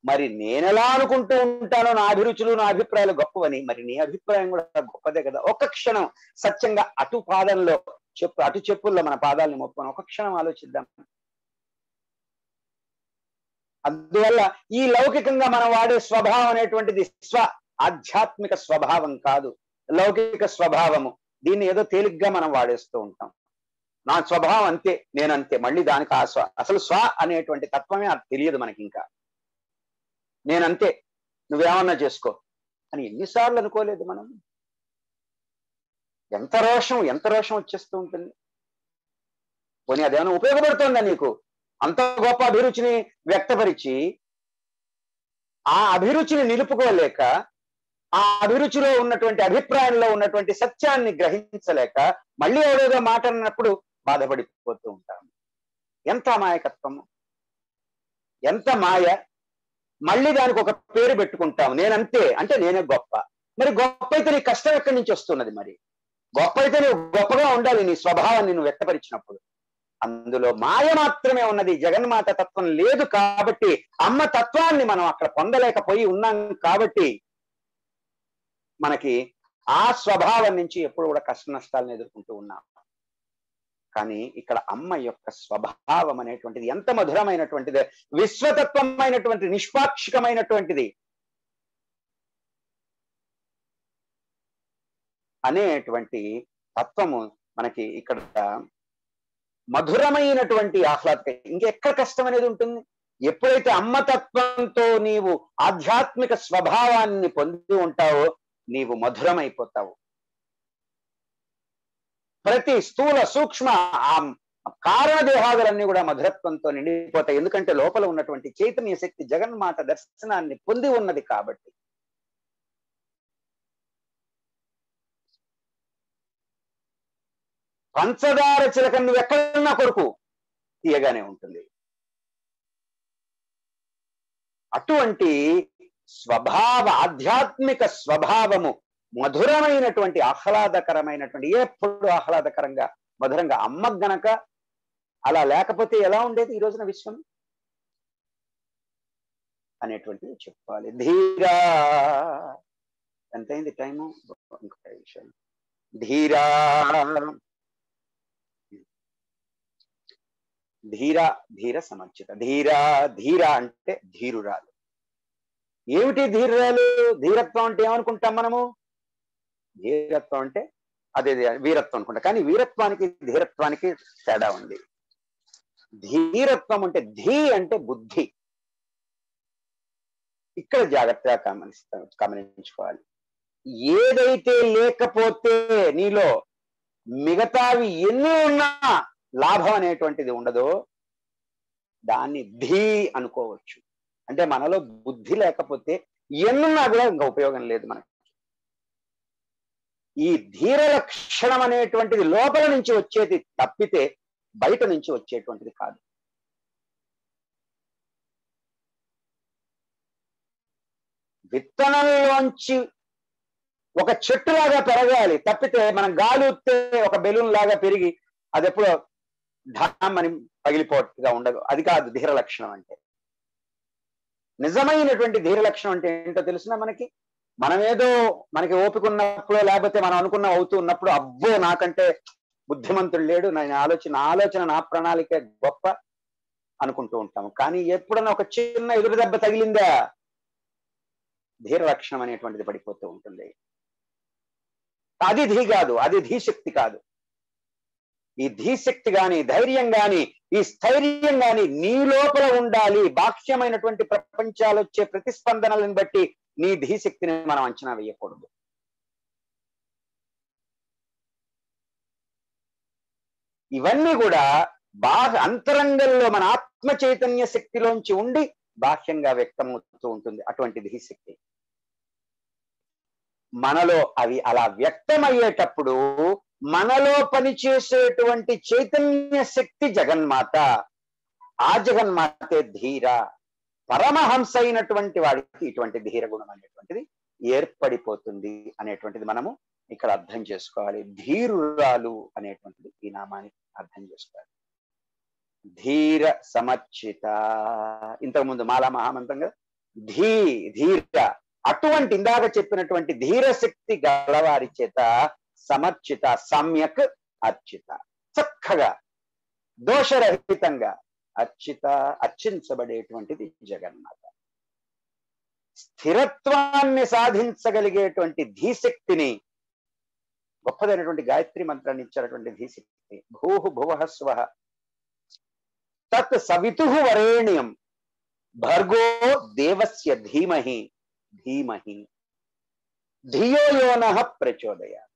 మరి నేనెలా అనుకుంటూ ఉంటానో నా అభిరుచులు, నా అభిప్రాయాలు గొప్పవని, మరి నీ అభిప్రాయం కూడా గొప్పదే కదా. ఒక్క క్షణం సత్యంగా అటు చెప్పుల్లో మన పాదాలని మొప్పుకొని ఒక క్షణం ఆలోచిద్దాం. అందువల్ల ఈ లౌకికంగా మనం వాడే స్వభావం అనేటువంటిది ఆధ్యాత్మిక స్వభావం కాదు, లౌకిక స్వభావము. దీన్ని ఏదో తేలిగ్గా మనం వాడేస్తూ ఉంటాం. నా స్వభావం అంతే, నేనంతే. మళ్ళీ దానికి అసలు అనేటువంటి తత్వమే అది తెలియదు మనకి. ఇంకా నేనంతే, నువ్వేమన్నా చేసుకో అని ఎన్నిసార్లు అనుకోలేదు మనం. ఎంత రోషం వచ్చేస్తూ ఉంటుంది. పోనీ అదేమైనా ఉపయోగపడుతుందా నీకు? అంత గొప్ప అభిరుచిని వ్యక్తపరిచి ఆ అభిరుచిని నిలుపుకోలేక, ఆ అభిరుచిలో ఉన్నటువంటి అభిప్రాయంలో ఉన్నటువంటి సత్యాన్ని గ్రహించలేక మళ్ళీ ఏదోగా మాట అన్నప్పుడు బాధపడిపోతూ ఉంటాము. ఎంత అమాయకత్వము, ఎంత మాయ. మళ్ళీ దానికి ఒక పేరు పెట్టుకుంటాం, నేనంతే అంటే నేనే గొప్ప. మరి గొప్ప అయితే నీ కష్టం ఎక్కడి నుంచి వస్తున్నది? మరి గొప్ప అయితే నువ్వు గొప్పగా ఉండాలి నీ స్వభావాన్ని నువ్వు వ్యక్తపరిచినప్పుడు. అందులో మాయ మాత్రమే ఉన్నది, జగన్మాత తత్వం లేదు. కాబట్టి అమ్మ తత్వాన్ని మనం అక్కడ పొందలేకపోయి ఉన్నాం. కాబట్టి మనకి ఆ స్వభావం నుంచి ఎప్పుడు కూడా కష్ట నష్టాలను ఎదుర్కొంటూ ఉన్నాం. కానీ ఇక్కడ అమ్మ యొక్క స్వభావం అనేటువంటిది ఎంత మధురమైనటువంటిది, విశ్వతత్వమైనటువంటి, నిష్పాక్షికమైనటువంటిది అనేటువంటి తత్వము మనకి ఇక్కడ మధురమైనటువంటి ఆహ్లాదక. ఇంకెక్కడ కష్టం అనేది ఉంటుంది? ఎప్పుడైతే అమ్మతత్వంతో నీవు ఆధ్యాత్మిక స్వభావాన్ని పొంది ఉంటావో నీవు మధురమైపోతావు. ప్రతి స్థూల సూక్ష్మ ఆ కారణ దేహాదులన్నీ కూడా మధురత్వంతో నిండిపోతాయి. ఎందుకంటే లోపల ఉన్నటువంటి చైతన్య శక్తి జగన్మాత దర్శనాన్ని పొంది ఉన్నది కాబట్టి. పంచదార చిలక నువ్వు ఎక్కడన్నా కొరకు తీయగానే ఉంటుంది. అటువంటి స్వభావ, ఆధ్యాత్మిక స్వభావము మధురమైనటువంటి, ఆహ్లాదకరమైనటువంటి, ఎప్పుడు ఆహ్లాదకరంగా మధురంగా అమ్మ గనక అలా లేకపోతే ఎలా ఉండేది ఈ రోజున విశ్వం అనేటువంటిది చెప్పుకోవాలి. ధీరా, ఎంతైంది టైము? ఇంకొక విషయం. ధీరా, ధీర సమర్చిత. ధీర అంటే ధీరురాలు. ఏమిటి ధీరురాలు? ధీరత్వం అంటే ఏమనుకుంటాం మనము? ధీరత్వం అంటే అదే వీరత్వం అనుకుంటాం. కానీ వీరత్వానికి ధీరత్వానికి తేడా ఉంది. ధీరత్వం అంటే ధీ అంటే బుద్ధి. ఇక్కడ జాగ్రత్తగా గమనించుకోవాలి. ఏదైతే లేకపోతే నీలో మిగతావి ఎన్ని ఉన్నా లాభం అనేటువంటిది ఉండదో దాన్ని ధీ అనుకోవచ్చు. అంటే మనలో బుద్ధి లేకపోతే ఎన్నున్నా కూడా ఇంకా ఉపయోగం లేదు మనకి. ఈ ధీర లక్షణం అనేటువంటిది లోపల నుంచి వచ్చేది తప్పితే బయట నుంచి వచ్చేటువంటిది కాదు. విత్తనంలోంచి ఒక చెట్టులాగా పెరగాలి తప్పితే మనం గాలి ఊస్తే ఒక బెలూన్ లాగా పెరిగి అది ఎప్పుడో ఢామ్ అని పగిలిపోట్టుగా ఉండదు. అది కాదు ధీర లక్షణం అంటే. నిజమైనటువంటి ధీర లక్షణం అంటే ఏంటో తెలుసునా మనకి? మనమేదో మనకి ఓపిక ఉన్నప్పుడు లేకపోతే మనం అనుకున్న అవుతూ ఉన్నప్పుడు అబ్బో నాకంటే బుద్ధిమంతుడు లేడు, ఆలోచన నా ప్రణాళిక గొప్ప అనుకుంటూ ఉంటాము. కానీ ఎప్పుడన్నా ఒక చిన్న ఎదురు దెబ్బ తగిలిందా ధీర లక్షణం అనేటువంటిది పడిపోతూ ఉంటుంది. అది ధీ కాదు, అది ధీశక్తి కాదు. ఈ ధీశక్తి గాని, ధైర్యం గాని, ఈ స్థైర్యం గాని నీ లోపల ఉండాలి. బాహ్యమైనటువంటి ప్రపంచాలు వచ్చే ప్రతిస్పందనలను బట్టి నీ ధీశక్తిని మనం అంచనా వేయకూడదు. ఇవన్నీ కూడా అంతరంగంలో మన ఆత్మ చైతన్య శక్తిలోంచి ఉండి బాహ్యంగా వ్యక్తమవుతూ ఉంటుంది అటువంటి ధీశక్తి. మనలో అవి అలా వ్యక్తమయ్యేటప్పుడు మనలో పనిచేసేటువంటి చైతన్య శక్తి జగన్మాత, ఆ జగన్మాతే ధీర. పరమహంస అయినటువంటి వాడికి ఇటువంటి ధీర గుణం అనేటువంటిది ఏర్పడిపోతుంది అనేటువంటిది మనము ఇక్కడ అర్థం చేసుకోవాలి. ధీరురాలు అనేటువంటిది ఈ నామానికి అర్థం చేసుకోవాలి. ధీర సమర్చిత, ఇంతకుముందు మాలా మహామంత్రంగా ధీర, అటువంటి ఇందాక చెప్పినటువంటి ధీరశక్తి గలవారి చేత సమర్చిత, సమ్యక్ అర్చిత, చక్కగా దోషరహితంగా అర్చించబడేటువంటిది జగన్మాత. స్థిరత్వాన్ని సాధించగలిగేటువంటి ధీశక్తిని, గొప్పదైనటువంటి గాయత్రి మంత్రాన్ని ఇచ్చినటువంటి ధీశక్తి. భూః భువః స్వః తత్ సవితుః వరేణ్యం భర్గో దేవస్య ధీమహి ధియో యో నః ప్రచోదయాత్.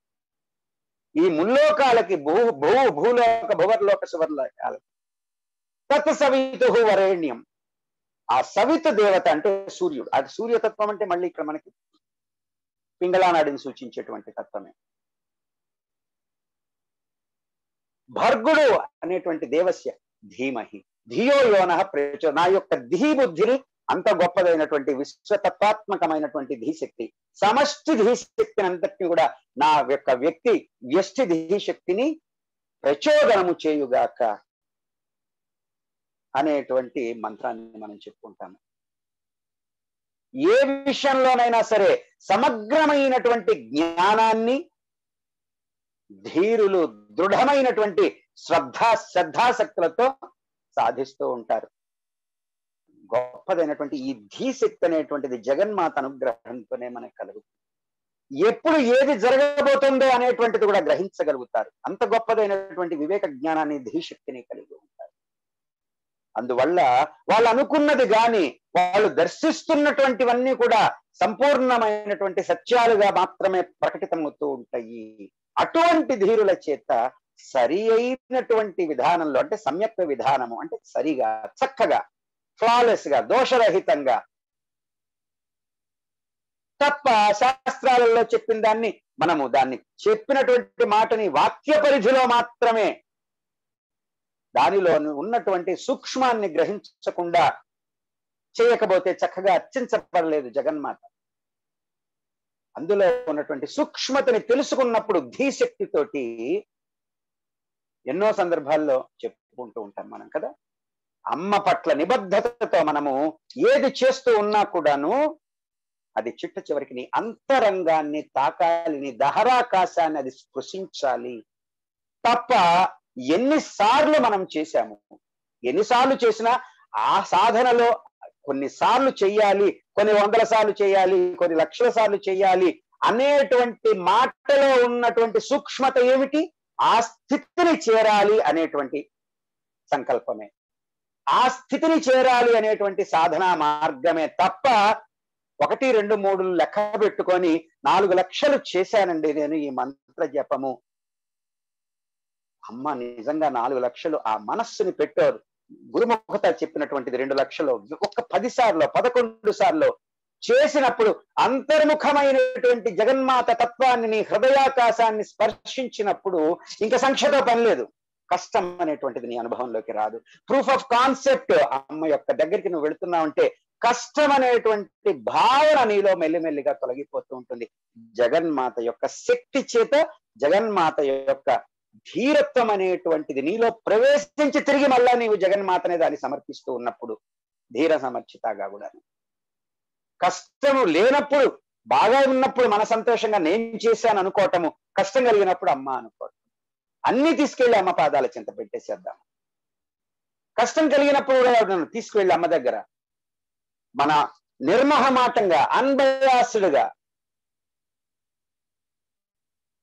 ఈ ముల్లోకాలకి భూలోక భువర్లోక సువర్లోకాలకి తత్ సవితుః వరేణ్యం, ఆ సవితు దేవత అంటే సూర్యుడు. అది సూర్యతత్వం అంటే మళ్ళీ ఇక్కడ మనకి పింగళానాడిని సూచించేటువంటి తత్వమే. భర్గుడు అనేటువంటి దేవస్య ధీమహి ధియో యో నః ప్రచోదయాత్. నా యొక్క ధీ బుద్ధిని, అంత గొప్పదైనటువంటి విశ్వతత్వాత్మకమైనటువంటి ధీశక్తి, సమష్టి ధీశక్తిని అంతటిని కూడా నా యొక్క వ్యష్టి ధీశక్తిని ప్రచోదనము చేయుగాక అనేటువంటి మంత్రాన్ని మనం చెప్పుకుంటాము. ఏ విషయంలోనైనా సరే సమగ్రమైనటువంటి జ్ఞానాన్ని ధీరులు దృఢమైనటువంటి శ్రద్ధాశక్తులతో సాధిస్తూ ఉంటారు. గొప్పదైనటువంటి ఈ ధీశక్తి అనేటువంటిది జగన్మాత అనుగ్రహంతోనే మనకు కలుగుతుంది. ఎప్పుడు ఏది జరగబోతుందో అనేటువంటిది కూడా గ్రహించగలుగుతారు. అంత గొప్పదైనటువంటి వివేక జ్ఞానాన్ని ధీశక్తిని కలిగి ఉంటారు. అందువల్ల వాళ్ళు అనుకున్నది గాని వాళ్ళు దర్శిస్తున్నటువంటివన్నీ కూడా సంపూర్ణమైనటువంటి సత్యాలుగా మాత్రమే ప్రకటితమవుతూ ఉంటాయి. అటువంటి ధీరుల చేత సరి అయినటువంటి విధానంలో, అంటే సమ్యక్ విధానము అంటే సరిగా, చక్కగా, ఫ్లాలెస్ గా, దోషరహితంగా, తప్ప శాస్త్రాలలో చెప్పిన దాన్ని మనము దాన్ని చెప్పినటువంటి మాటని వాక్య పరిధిలో మాత్రమే, దానిలో ఉన్నటువంటి సూక్ష్మాన్ని గ్రహించకుండా చేయకపోతే చక్కగా అర్చించబడలేదు జగన్మాత. అందులో ఉన్నటువంటి సూక్ష్మతని తెలుసుకున్నప్పుడు ధీశక్తితోటి ఎన్నో సందర్భాల్లో చెప్పుకుంటూ ఉంటాం మనం కదా. అమ్మ పట్ల నిబద్ధతతో మనము ఏది చేస్తూ ఉన్నా కూడాను అది చిట్ట చివరికి నీ అంతరంగాన్ని తాకాలి, నీ దహరాకాశాన్ని అది స్పృశించాలి. తప్ప ఎన్నిసార్లు మనం చేశాము, ఎన్నిసార్లు చేసినా ఆ సాధనలో కొన్నిసార్లు చెయ్యాలి, కొన్ని వందల సార్లు చేయాలి, కొన్ని లక్షల సార్లు చేయాలి అనేటువంటి మాటలో ఉన్నటువంటి సూక్ష్మత ఏమిటి? ఆ స్థితిని చేరాలి అనేటువంటి సంకల్పమే, ఆ స్థితిని చేరాలి అనేటువంటి సాధనా మార్గమే తప్ప 1, 2, 3 లెక్క పెట్టుకొని 4 లక్షలు చేశానండి నేను ఈ మంత్ర జపము. అమ్మ నిజంగా 4 లక్షలు ఆ మనస్సుని పెట్టారు. గురుముఖత చెప్పినటువంటిది 2 లక్షలు ఒక్క 10 సార్లు 11 సార్లు చేసినప్పుడు అంతర్ముఖమైనటువంటి జగన్మాత తత్వాన్ని నీ హృదయాకాశాన్ని స్పర్శించినప్పుడు ఇంకా సంఖ్యతో పని లేదు. కష్టం అనేటువంటిది నీ అనుభవంలోకి రాదు. ప్రూఫ్ ఆఫ్ కాన్సెప్ట్, అమ్మ యొక్క దగ్గరికి నువ్వు వెళుతున్నావంటే కష్టం అనేటువంటి భావన నీలో మెల్లిమెల్లిగా తొలగిపోతూ ఉంటుంది. జగన్మాత యొక్క శక్తి చేత, జగన్మాత యొక్క ధీరత్వం అనేటువంటిది నీలో ప్రవేశించి తిరిగి మళ్ళా నీవు జగన్మాతనే దాన్ని సమర్పిస్తూ ఉన్నప్పుడు ధీర సమర్చితగా కూడా, కష్టము లేనప్పుడు బాగా ఉన్నప్పుడు మన సంతోషంగా నేను చేశాను అనుకోవటము, కష్టం కలిగినప్పుడు అమ్మ అనుకోవటం. అన్ని తీసుకెళ్లి అమ్మ పాదాల చింత పెట్టేసేద్దాం. కష్టం కలిగినప్పుడు కూడా తీసుకువెళ్ళి అమ్మ దగ్గర మన నిర్మహమాటంగా అన్బయాసుడుగా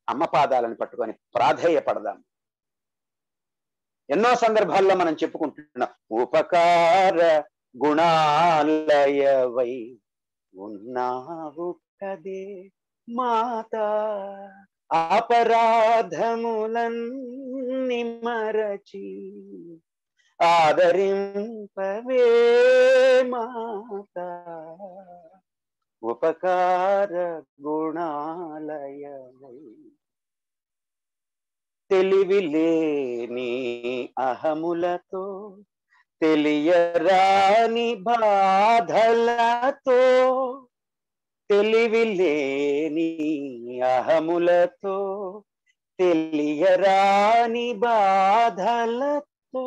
అమ్మ పాదాలను పట్టుకొని ప్రాధేయపడదాం. ఎన్నో సందర్భాల్లో మనం చెప్పుకుంటున్నాం, ఉపకార గుణాలయవై ఉన్నావు కదే మాత, అపరాధములన్నీ మరచి ఆదరింపవే మాత, ఉపకార గుణాలయవై. తెలివిలేని అహములతో తెలియరాని బాధలతో, తెలివిలేని అహములతో తెలియరాని బాధలతో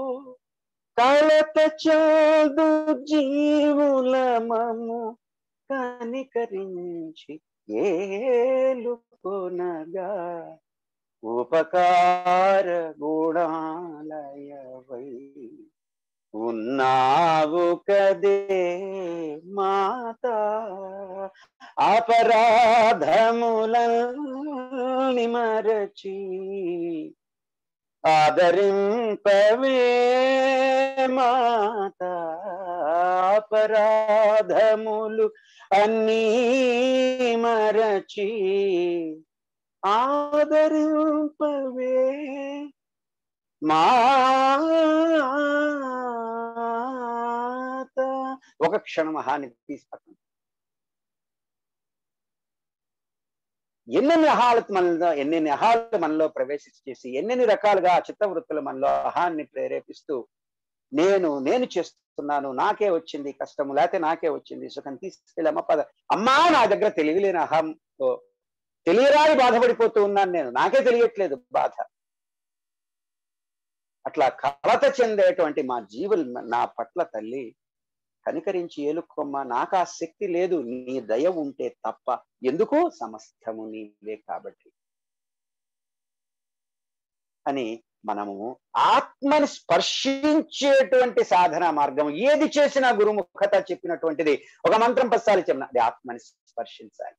కలత చదు జీవులమము కనికరించి ఏలుకొనగా, ఉపకార గుణాలయవై ఉన్నావు కదే మాత, అపరాధములన్నీ మరచి ఆదరింపవే మాత, అపరాధములు అన్నీ మరచి ఆదరింపవే మాత. ఒక క్షణం మహాన్ని తీసుకుంటాం. ఎన్నెన్ని అహాలు మనలో ప్రవేశించేసి ఎన్నెన్ని రకాలుగా చిత్తవృత్తులు మనలో అహాన్ని ప్రేరేపిస్తూ నేను చేస్తున్నాను, నాకే వచ్చింది కష్టము, లేకపోతే నాకే వచ్చింది సుఖం, తీసుకెళ్ళి అమ్మ పద, అమ్మా నా దగ్గర తెలియలేని అహంతో తెలియరాని బాధపడిపోతూ ఉన్నాను, నేను నాకే తెలియట్లేదు బాధ. అట్లా కలత చెందేటువంటి మా జీవులు నా పట్ల తల్లి కనికరించి ఏలుకోమ్మ, నాకు ఆ శక్తి లేదు, నీ దయ ఉంటే తప్ప, ఎందుకు సమస్తము నీవే కాబట్టి అని మనము ఆత్మని స్పర్శించేటువంటి సాధన మార్గం ఏది చేసినా గురుముఖత చెప్పినటువంటిది ఒక మంత్రం పసాలి చెప్పిన అది ఆత్మని స్పర్శించాలి.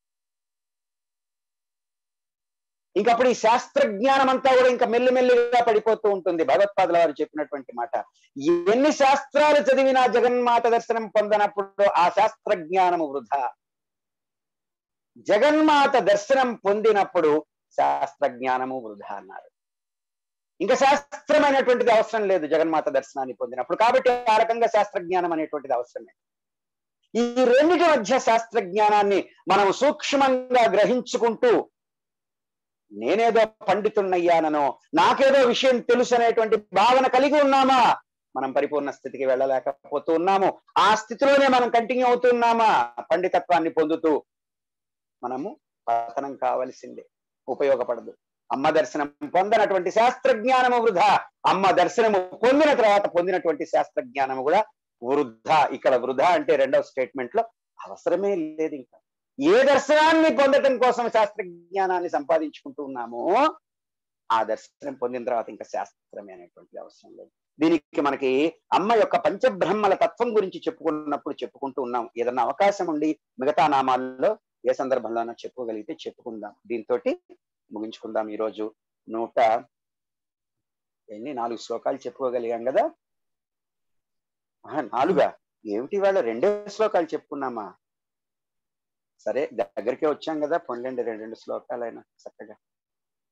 ఇంకప్పుడు ఈ శాస్త్రజ్ఞానం అంతా కూడా ఇంకా మెల్లిమెల్లిగా పడిపోతూ ఉంటుంది. భగవత్పాదుల వారు చెప్పినటువంటి మాట, ఎన్ని శాస్త్రాలు చదివినా జగన్మాత దర్శనం పొందనప్పుడు ఆ శాస్త్రజ్ఞానము వృధా. జగన్మాత దర్శనం పొందినప్పుడు శాస్త్రజ్ఞానము వృధా అన్నారు. ఇంకా శాస్త్రమైనటువంటిది అవసరం లేదు జగన్మాత దర్శనాన్ని పొందినప్పుడు. కాబట్టి ఆ రకంగా శాస్త్రజ్ఞానం అనేటువంటిది అవసరమే. ఈ రెండిటి మధ్య శాస్త్రజ్ఞానాన్ని మనం సూక్ష్మంగా గ్రహించుకుంటూ నేనేదో పండితున్నయ్యానో, నాకేదో విషయం తెలుసు అనేటువంటి భావన కలిగి ఉన్నామా, మనం పరిపూర్ణ స్థితికి వెళ్ళలేకపోతూ ఉన్నాము. ఆ స్థితిలోనే మనం కంటిన్యూ అవుతున్నామా, పండితత్వాన్ని పొందుతూ మనము పతనం కావలసిందే, ఉపయోగపడదు. అమ్మ దర్శనం పొందనటువంటి శాస్త్రజ్ఞానము వృధా, అమ్మ దర్శనము పొందిన తర్వాత పొందినటువంటి శాస్త్రజ్ఞానము కూడా వృధా. ఇక్కడ వృధా అంటే రెండవ స్టేట్మెంట్ లో అవసరమే లేదు. ఇంకా ఏ దర్శనాన్ని పొందటం కోసం శాస్త్రజ్ఞానాన్ని సంపాదించుకుంటూ ఉన్నామో ఆ దర్శనం పొందిన తర్వాత ఇంకా శాస్త్రమే అనేటువంటిది అవసరం లేదు. దీనికి మనకి అమ్మ యొక్క పంచబ్రహ్మల తత్వం గురించి చెప్పుకుంటూ ఉన్నాం. ఏదన్నా అవకాశం ఉండి మిగతా నామాల్లో ఏ సందర్భంలోనో చెప్పుకోగలిగితే చెప్పుకుందాం. దీంతో ముగించుకుందాం. ఈరోజు 4 శ్లోకాలు చెప్పుకోగలిగాం కదా. 4 ఏమిటి, వాళ్ళ 2 శ్లోకాలు చెప్పుకున్నామా? సరే, దగ్గరికే వచ్చాం కదా, పొందండి 2 శ్లోకాలైనా చక్కగా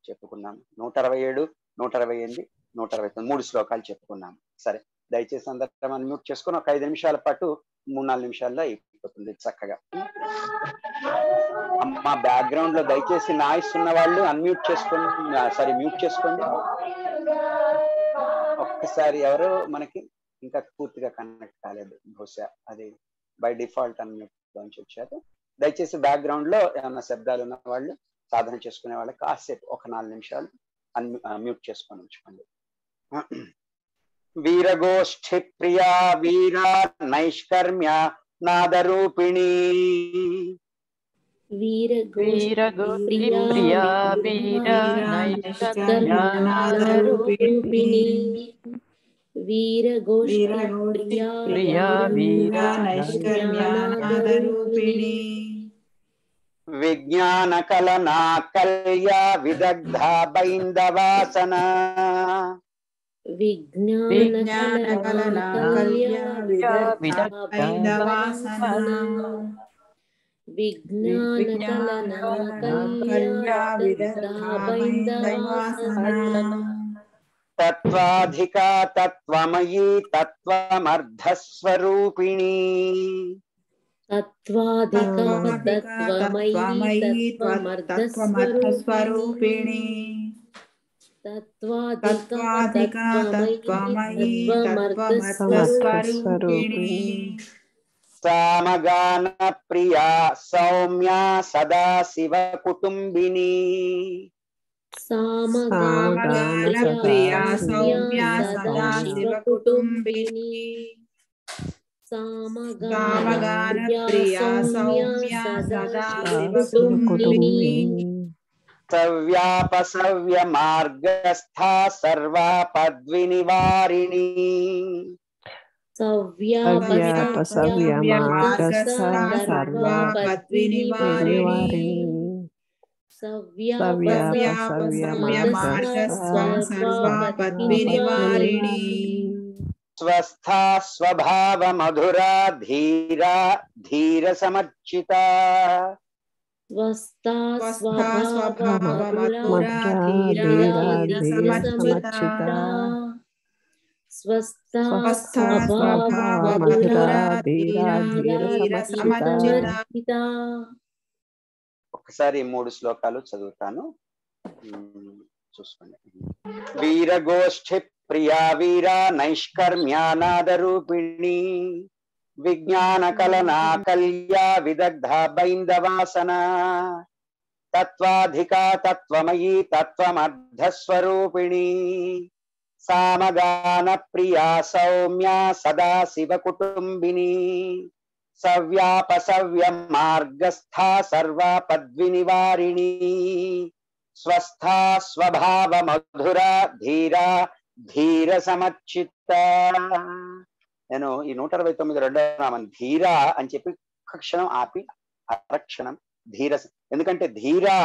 చెప్పుకున్నాం. 167, 128, 129 3 శ్లోకాలు చెప్పుకున్నాం. సరే, దయచేసి అందరం అన్మ్యూట్ చేసుకుని ఒక 5 నిమిషాల పాటు 3-4 నిమిషాల్లో అయిపోతుంది చక్కగా. అమ్మ బ్యాక్గ్రౌండ్ లో దయచేసి నాయిస్ ఉన్న వాళ్ళు అన్మ్యూట్ చేసుకోండి, మ్యూట్ చేసుకోండి. ఒక్కసారి ఎవరో మనకి ఇంకా పూర్తిగా కనెక్ట్ కాలేదు, బహుశా అది బై డిఫాల్ట్ అన్మ్యూట్ లోంచి వచ్చారు. దయచేసి బ్యాక్గ్రౌండ్ లో ఏమన్నా శబ్దాలు ఉన్న వాళ్ళు, సాధన చేసుకునే వాళ్ళకి కాసేపు ఒక 4 నిమిషాలు మ్యూట్ చేసుకొని ఉంచుకోండి. వీరగోష్ఠి ప్రియా వీర నైష్కర్మ్య నాదరూపిణి వీరగోష్ఠి ప్రియా వీర నైష్కర్మ్యానాదరూపిణి వీరగోష్ఠి ప్రియా వీర నైష్కర్మ్యానాదరూపిణి విజ్ఞాన కలనా కల్యా విదగ్ధ బైందవాసన విజ్ఞాన కలనా కల్యా విదగ్ధ బైందవాసన విజ్ఞాన కలనా కల్యా విదగ్ధ బైందవాసన తత్వాధికా తత్వమయీ తత్వమర్ధస్వరూపిణి తత్వాధికా తత్వమయీ తత్వమర్ధస్వరూపిణి తత్వాధికా తత్వమయీ తత్వమర్ధస్వరూపిణి సామగాన ప్రియా సౌమ్యా సదా శివ కుటుంబిని సామగాన ప్రియా సౌమ్యా సదా శివ కుటుంబిని సామగాన ప్రియా సౌమ్యా సదా శివ కుటుంబిని సవ్యాపసవ్య మార్గస్థా సర్వాపద్వినివారిణి సవ్యాపసవ్య మార్గస్థా సర్వాపద్వినివారిణి సవ్యాపసవ్య మార్గస్థా సర్వాపద్వినివారిణి స్వస్థా స్వభావ మధురా ధీరా ధీర సమర్చిత స్వస్థా స్వభావ మధురా ధీర సమర్చిత స్వస్థా స్వభావ మధురా ధీర సమర్చిత. ఒకసారి 3 శ్లోకాలు చదువుతాను, చూసుకోండి. వీరగోష్ఠి ప్రియా వీరా నైష్కర్మ్యానాదరూపిణి విజ్ఞాన కలనా కల్యా విదగ్ధ బైందవాసన తత్వాధికా తత్వమయీ తత్వమర్ధస్వరూపిణి సామగాన ప్రియా సౌమ్యా సదా శివ కుటుంబిని సవ్యాపసవ్య మార్గస్థా సర్వాపద్వినివారిణి స్వస్థా స్వభావ మధురా ధీరా ధీర సమర్చిత. నేను ఈ 129 రెండవ నామం ధీరా అని చెప్పి ఒక్క క్షణం ఆపి అరక్షణం ధీర, ఎందుకంటే ధీరా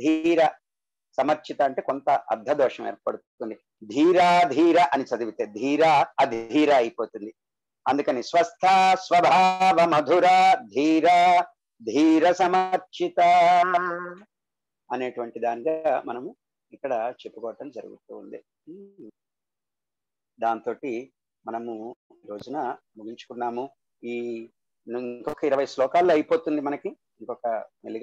ధీర సమర్చిత అంటే కొంత అర్థదోషం ఏర్పడుతుంది. ధీరా ధీర అని చదివితే ధీరా అధీర అయిపోతుంది. అందుకని స్వస్థ స్వభావ మధురా ధీరా ధీర సమర్చిత అనేటువంటి దానిగా మనము ఇక్కడ చెప్పుకోవటం జరుగుతూ ఉంది. దాంతో మనము ఈ రోజున ముగించుకున్నాము. ఇంకొక 20 శ్లోకాల్లో అయిపోతుంది మనకి. ఇంకొక మెల్లిగా